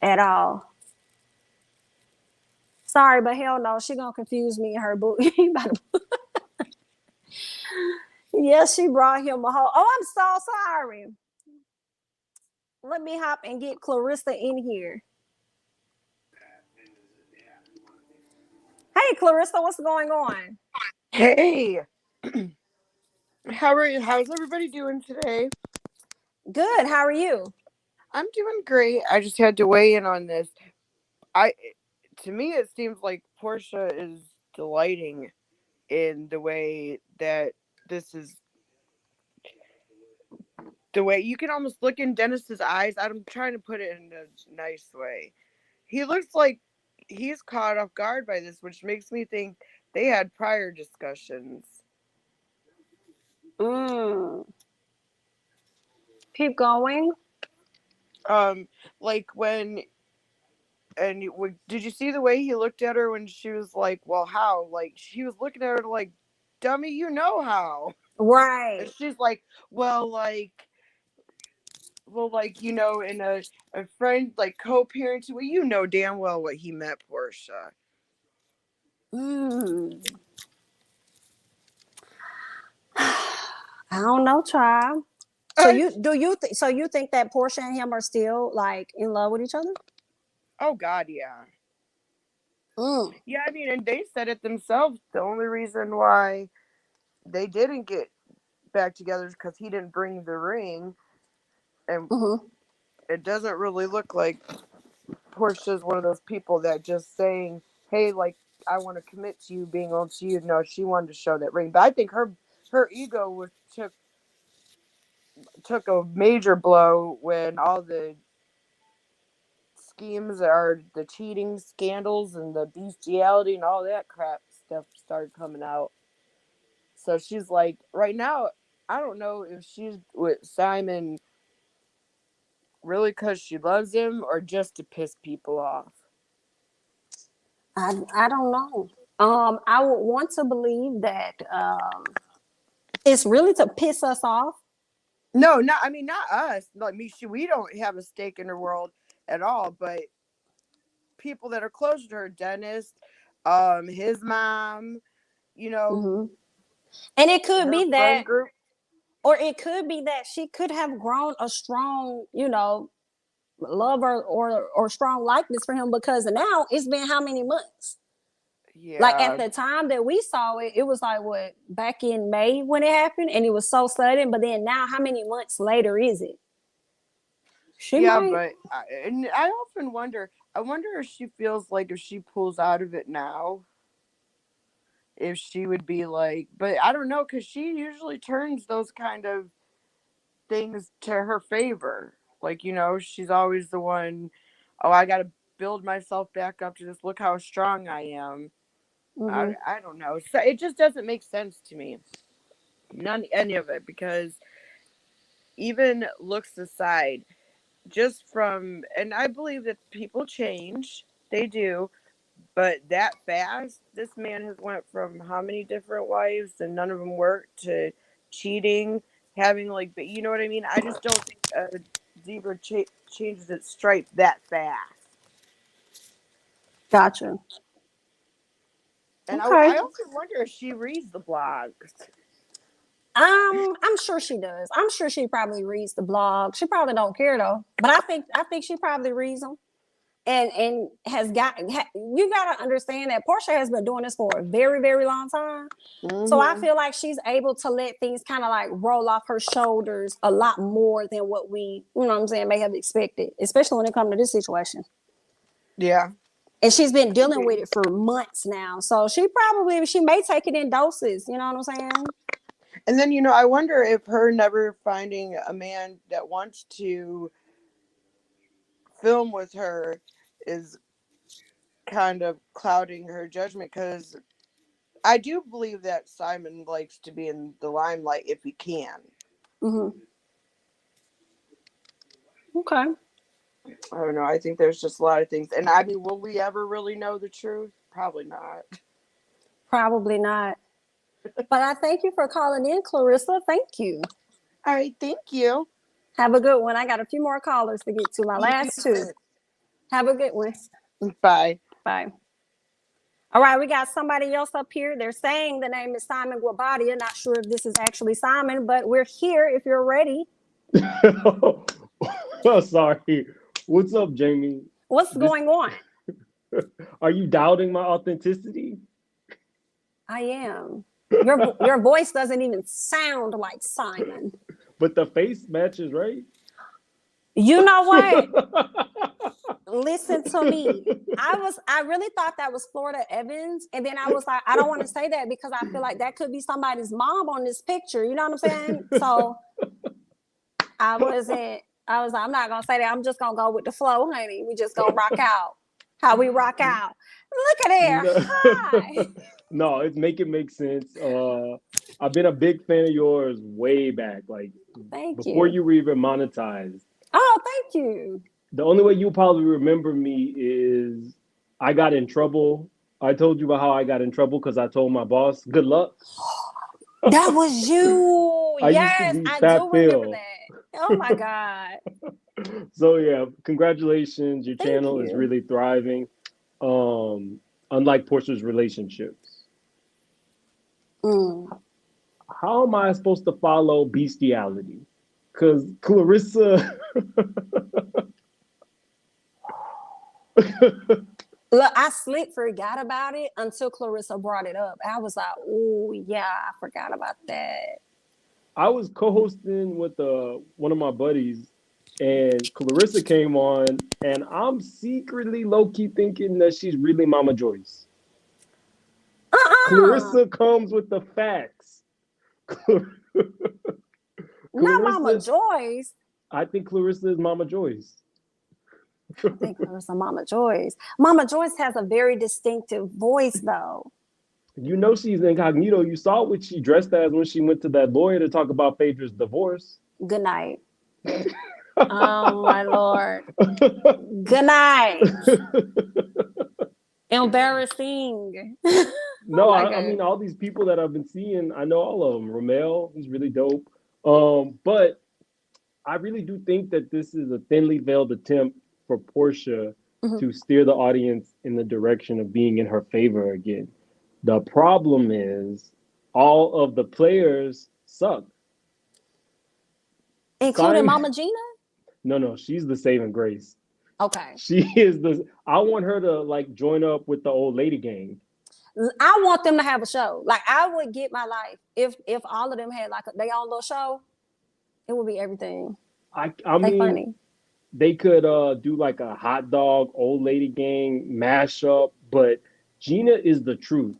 [SPEAKER 1] at all. Sorry, but hell no, she gonna confuse me in her book. Yes, she brought him a whole. Oh, I'm so sorry. Let me hop and get Clarissa in here. Hey, Clarissa, what's going on?
[SPEAKER 3] Hey, how are you? How's everybody doing today?
[SPEAKER 1] Good. How are you?
[SPEAKER 3] I'm doing great. I just had to weigh in on this. I, to me, it seems like Porsha is delighting in the way that this is. The way you can almost look in Dennis's eyes. I'm trying to put it in a nice way. He looks like he's caught off guard by this, which makes me think they had prior discussions.
[SPEAKER 1] Mm. Keep going.
[SPEAKER 3] Like when and did you see the way he looked at her when she was like, well, how? Like, she was looking at her like, dummy, you know how. And
[SPEAKER 1] Right.
[SPEAKER 3] she's like, in a friend, like, co-parenting, well, you know damn well what he meant, Porsha.
[SPEAKER 1] Mm. I don't know, child. So you think that Porsha and him are still like in love with each other?
[SPEAKER 3] Oh, God, yeah.
[SPEAKER 1] Mm.
[SPEAKER 3] Yeah, I mean, and they said it themselves. The only reason why they didn't get back together is because he didn't bring the ring. And
[SPEAKER 1] Mm-hmm.
[SPEAKER 3] it doesn't really look like Portia's one of those people that just saying, "Hey, like I want to commit to you, being on to you." No, she wanted to show that ring, but I think her ego took a major blow when all the schemes or the cheating scandals and the bestiality and all that crap stuff started coming out. So she's like, right now, I don't know if she's with Simon really because she loves him or just to piss people off.
[SPEAKER 1] I don't know. I would want to believe that it's really to piss us off.
[SPEAKER 3] No, not us. Like me, we don't have a stake in her world at all. But people that are close to her, Dennis, his mom, you know,
[SPEAKER 1] Mm-hmm. And it could
[SPEAKER 3] her
[SPEAKER 1] be that,
[SPEAKER 3] friend group.
[SPEAKER 1] or it could be that she could have grown a strong, love or strong likeness for him because now it's been how many months? Like at
[SPEAKER 3] Yeah,
[SPEAKER 1] the time that we saw it, it was like what back in May when it happened, and it was so sudden. But then now, how many months later is it? She
[SPEAKER 3] yeah,
[SPEAKER 1] might.
[SPEAKER 3] but and I often wonder. I wonder if she feels like if she pulls out of it now, if she would be like. But I don't know because she usually turns those kind of things to her favor. Like, she's always the one, oh, I got to build myself back up to this. Look how strong I am.
[SPEAKER 1] Mm-hmm.
[SPEAKER 3] I don't know. So it just doesn't make sense to me. Any of it. Because even looks aside, just from, and I believe that people change. They do. But that fast, this man has went from how many different wives and none of them worked to cheating, having like, but you know what I mean? I just don't think a zebra changes its stripe that fast.
[SPEAKER 1] Gotcha.
[SPEAKER 3] And
[SPEAKER 1] Okay.
[SPEAKER 3] I also wonder if she reads the blogs.
[SPEAKER 1] I'm sure she does. I'm sure she probably reads the blog. She probably don't care though, but I think she probably reads them. And has you got to understand that Porsha has been doing this for a very very long time, so I
[SPEAKER 3] Mm-hmm.
[SPEAKER 1] feel like she's able to let things kind of like roll off her shoulders a lot more than what we, what I'm saying, may have expected, especially when it comes to this situation.
[SPEAKER 3] Yeah.
[SPEAKER 1] And she's been
[SPEAKER 3] Could
[SPEAKER 1] dealing
[SPEAKER 3] be.
[SPEAKER 1] with it for months now, so she may take it in doses, you know what I'm saying?
[SPEAKER 3] And then, I wonder if her never finding a man that wants to film with her is kind of clouding her judgment because I do believe that Simon likes to be in the limelight if he can.
[SPEAKER 1] Mm-hmm. Okay.
[SPEAKER 3] I don't know. I think there's just a lot of things. And I mean, will we ever really know the truth? Probably not.
[SPEAKER 1] Probably not. But I thank you for calling in, Clarissa. Thank you.
[SPEAKER 3] All right. Thank you.
[SPEAKER 1] Have a good one. I got a few more callers to get to. My last two. Have a good one.
[SPEAKER 3] Bye.
[SPEAKER 1] Bye. All right, we got somebody else up here. They're saying the name is Simon Guabadia. Not sure if this is actually Simon, but we're here if you're ready.
[SPEAKER 4] Oh, sorry. What's up, Jamie?
[SPEAKER 1] What's going on?
[SPEAKER 4] Are you doubting my authenticity?
[SPEAKER 1] I am. Your voice doesn't even sound like Simon.
[SPEAKER 4] But the face matches, right?
[SPEAKER 1] You know what? Listen to me. I really thought that was Florida Evans. And then I was like, I don't want to say that because I feel like that could be somebody's mom on this picture. You know what I'm saying? So I was like, I'm not gonna say that. I'm just gonna go with the flow, honey. We just gonna rock out. How we rock out. Look at there. Hi.
[SPEAKER 4] No, it make sense. I've been a big fan of yours way back, like before you were even monetized.
[SPEAKER 1] Oh, thank you.
[SPEAKER 4] The only way you'll probably remember me is I got in trouble. I told you about how I got in trouble because I told my boss, good luck.
[SPEAKER 1] That was you. Yes, I do remember that. Oh my God.
[SPEAKER 4] So yeah, congratulations. Your channel is really thriving. Unlike Porsha's relationships. How am I supposed to follow bestiality? Because Clarissa
[SPEAKER 1] look, I slick forgot about it until Clarissa brought it up. I was like, oh yeah, I forgot about that.
[SPEAKER 4] I was co-hosting with one of my buddies, and Clarissa came on, and I'm secretly low-key thinking that she's really Mama Joyce. Clarissa comes with the facts.
[SPEAKER 1] Not Mama Joyce.
[SPEAKER 4] I think Clarissa is Mama Joyce.
[SPEAKER 1] I think Clarissa Mama Joyce. Mama Joyce has a very distinctive voice, though.
[SPEAKER 4] You know she's incognito. You saw what she dressed as when she went to that lawyer to talk about Phaedra's divorce.
[SPEAKER 1] Good night. Oh, my Lord. Good night. Embarrassing.
[SPEAKER 4] No, I mean, all these people that I've been seeing, I know all of them. Ramel, he's really dope. But I really do think that this is a thinly veiled attempt for Porsha to steer the audience in the direction of being in her favor again. The problem is all of the players suck.
[SPEAKER 1] Including Mama Gina?
[SPEAKER 4] No, she's the saving grace.
[SPEAKER 1] Okay.
[SPEAKER 4] She is I want her to like join up with the old lady gang.
[SPEAKER 1] I want them to have a show. Like I would get my life if all of them had like their own little show. It would be everything.
[SPEAKER 4] I mean, funny. They could do like a hot dog old lady gang mashup, but Gina is the truth.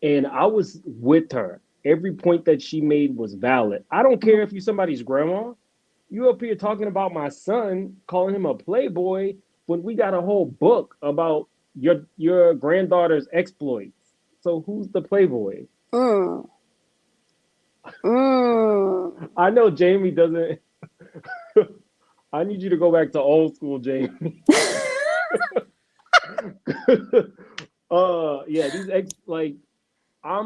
[SPEAKER 4] And I was with her. Every point that she made was valid. I don't care if you're somebody's grandma. You up here talking about my son, calling him a playboy, when we got a whole book about your granddaughter's exploits. So who's the playboy? I know Jamie doesn't. I need you to go back to old school, Jamie. Yeah, these I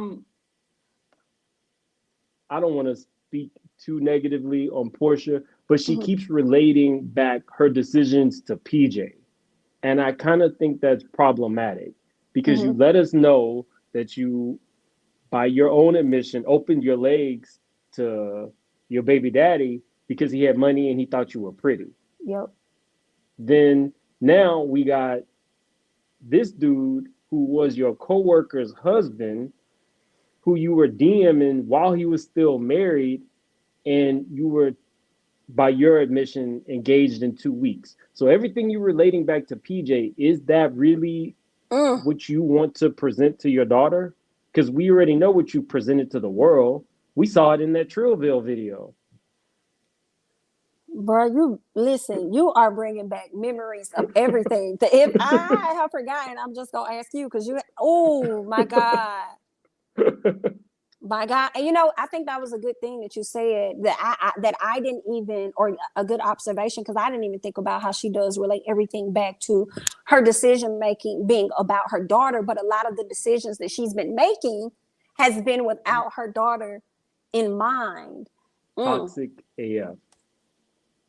[SPEAKER 4] don't want to speak too negatively on Porsha, but she keeps relating back her decisions to PJ. And I kind of think that's problematic because you let us know that you, by your own admission, opened your legs to your baby daddy because he had money and he thought you were pretty.
[SPEAKER 1] Yep.
[SPEAKER 4] Then now we got this dude who was your coworker's husband, who you were DMing while he was still married, and you were, by your admission, engaged in 2 weeks. So everything you're relating back to PJ, is that really what you want to present to your daughter? Because we already know what you presented to the world. We saw it in that Trillville video.
[SPEAKER 1] Bro, you listen, you are bringing back memories of everything. If I have forgotten, I'm just going to ask you because oh my God. By God, and you know, I think that was a good thing that you said that I didn't even, or a good observation, because I didn't even think about how she does relate everything back to her decision making being about her daughter, but a lot of the decisions that she's been making has been without her daughter in mind.
[SPEAKER 4] Toxic AF.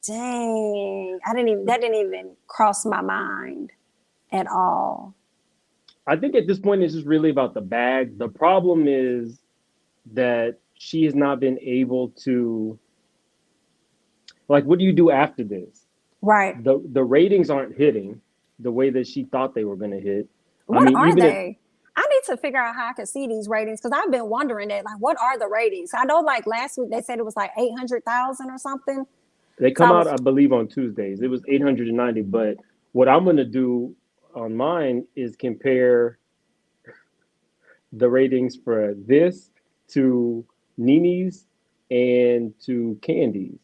[SPEAKER 1] Dang, that didn't even cross my mind at all.
[SPEAKER 4] I think at this point it's just really about the bag. The problem is that she has not been able to, like, what do you do after this?
[SPEAKER 1] Right.
[SPEAKER 4] The ratings aren't hitting the way that she thought they were going to hit.
[SPEAKER 1] What are they? I need to figure out how I can see these ratings, because I've been wondering that, like, what are the ratings? I know, like, last week they said it was like 800,000 or something.
[SPEAKER 4] They come out, I believe, on Tuesdays. It was 890, but what I'm going to do on mine is compare the ratings for this to Nini's and to Candiace.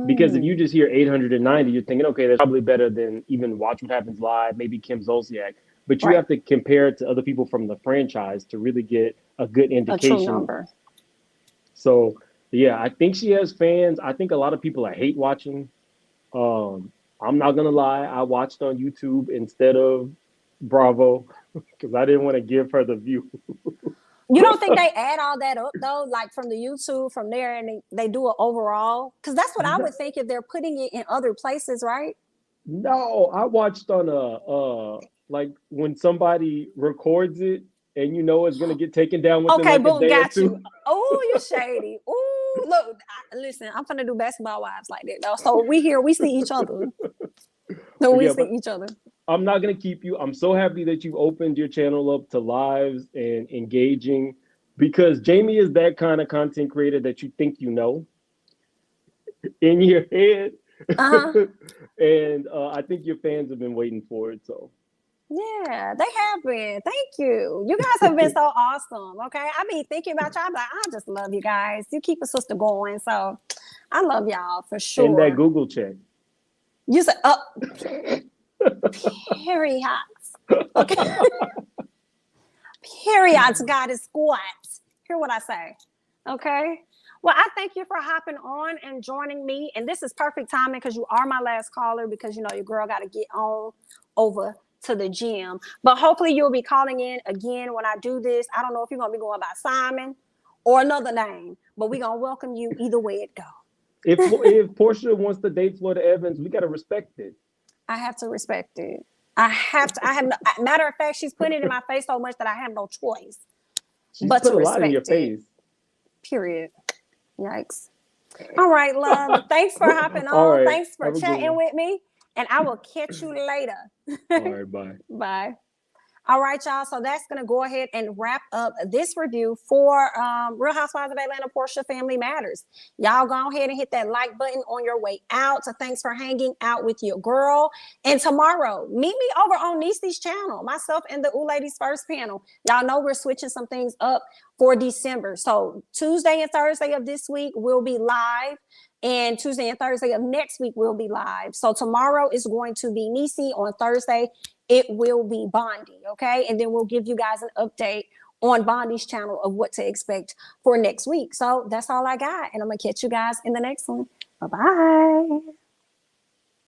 [SPEAKER 4] Because if you just hear 890, you're thinking, okay, that's probably better than even Watch What Happens Live, maybe Kim Zolciak. But you have to compare it to other people from the franchise to really get a good indication.
[SPEAKER 1] A true number.
[SPEAKER 4] So, yeah, I think she has fans. I think a lot of people are hate watching. I'm not going to lie. I watched on YouTube instead of Bravo because I didn't want to give her the view.
[SPEAKER 1] You don't think they add all that up, though, like from the YouTube, from there, and they do it overall? Because that's what I would think if they're putting it in other places, right?
[SPEAKER 4] No, I watched on like when somebody records it and you know it's going to get taken down within like
[SPEAKER 1] boom,
[SPEAKER 4] a day
[SPEAKER 1] got
[SPEAKER 4] or two.
[SPEAKER 1] you. Oh, you're shady. Oh, look, listen, I'm finna do Basketball Wives like that, though. So we see each other. So we see each other.
[SPEAKER 4] I'm not going to keep you. I'm so happy that you opened your channel up to lives and engaging, because Jamie is that kind of content creator that you think you know in your head. And I think your fans have been waiting for it. So
[SPEAKER 1] yeah, they have been. Thank you. You guys have been so awesome. Okay, I be thinking about y'all. I'm like, I just love you guys. You keep a sister going. So I love y'all for sure.
[SPEAKER 4] And that Google check.
[SPEAKER 1] You said, periods. Okay. Periods, God is squats. Hear what I say. Okay. Well, I thank you for hopping on and joining me. And this is perfect timing because you are my last caller, because you know your girl got to get on over to the gym. But hopefully you'll be calling in again when I do this. I don't know if you're going to be going by Simon or another name, but we're going to welcome you either way it goes.
[SPEAKER 4] If Porsha wants to date Florida Evans, we got to respect it.
[SPEAKER 1] I have to respect it. I have no, matter of fact, she's putting it in my face so much that I have no choice but to respect it. She's put a lot in your face. Period. Yikes. All right, love. Thanks for hopping on. Right. Thanks for chatting with me. And I will catch you later.
[SPEAKER 4] All right, bye.
[SPEAKER 1] Bye. All right, y'all. So that's going to go ahead and wrap up this review for Real Housewives of Atlanta, Porsha Family Matters. Y'all go ahead and hit that like button on your way out. So thanks for hanging out with your girl. And tomorrow, meet me over on Niecy's channel, myself and the Ooh Ladies First panel. Y'all know we're switching some things up for December. So Tuesday and Thursday of this week will be live. And Tuesday and Thursday of next week will be live. So tomorrow is going to be Niecy. On Thursday, it will be Bondi, okay? And then we'll give you guys an update on Bondi's channel of what to expect for next week. So that's all I got. And I'm going to catch you guys in the next one. Bye-bye.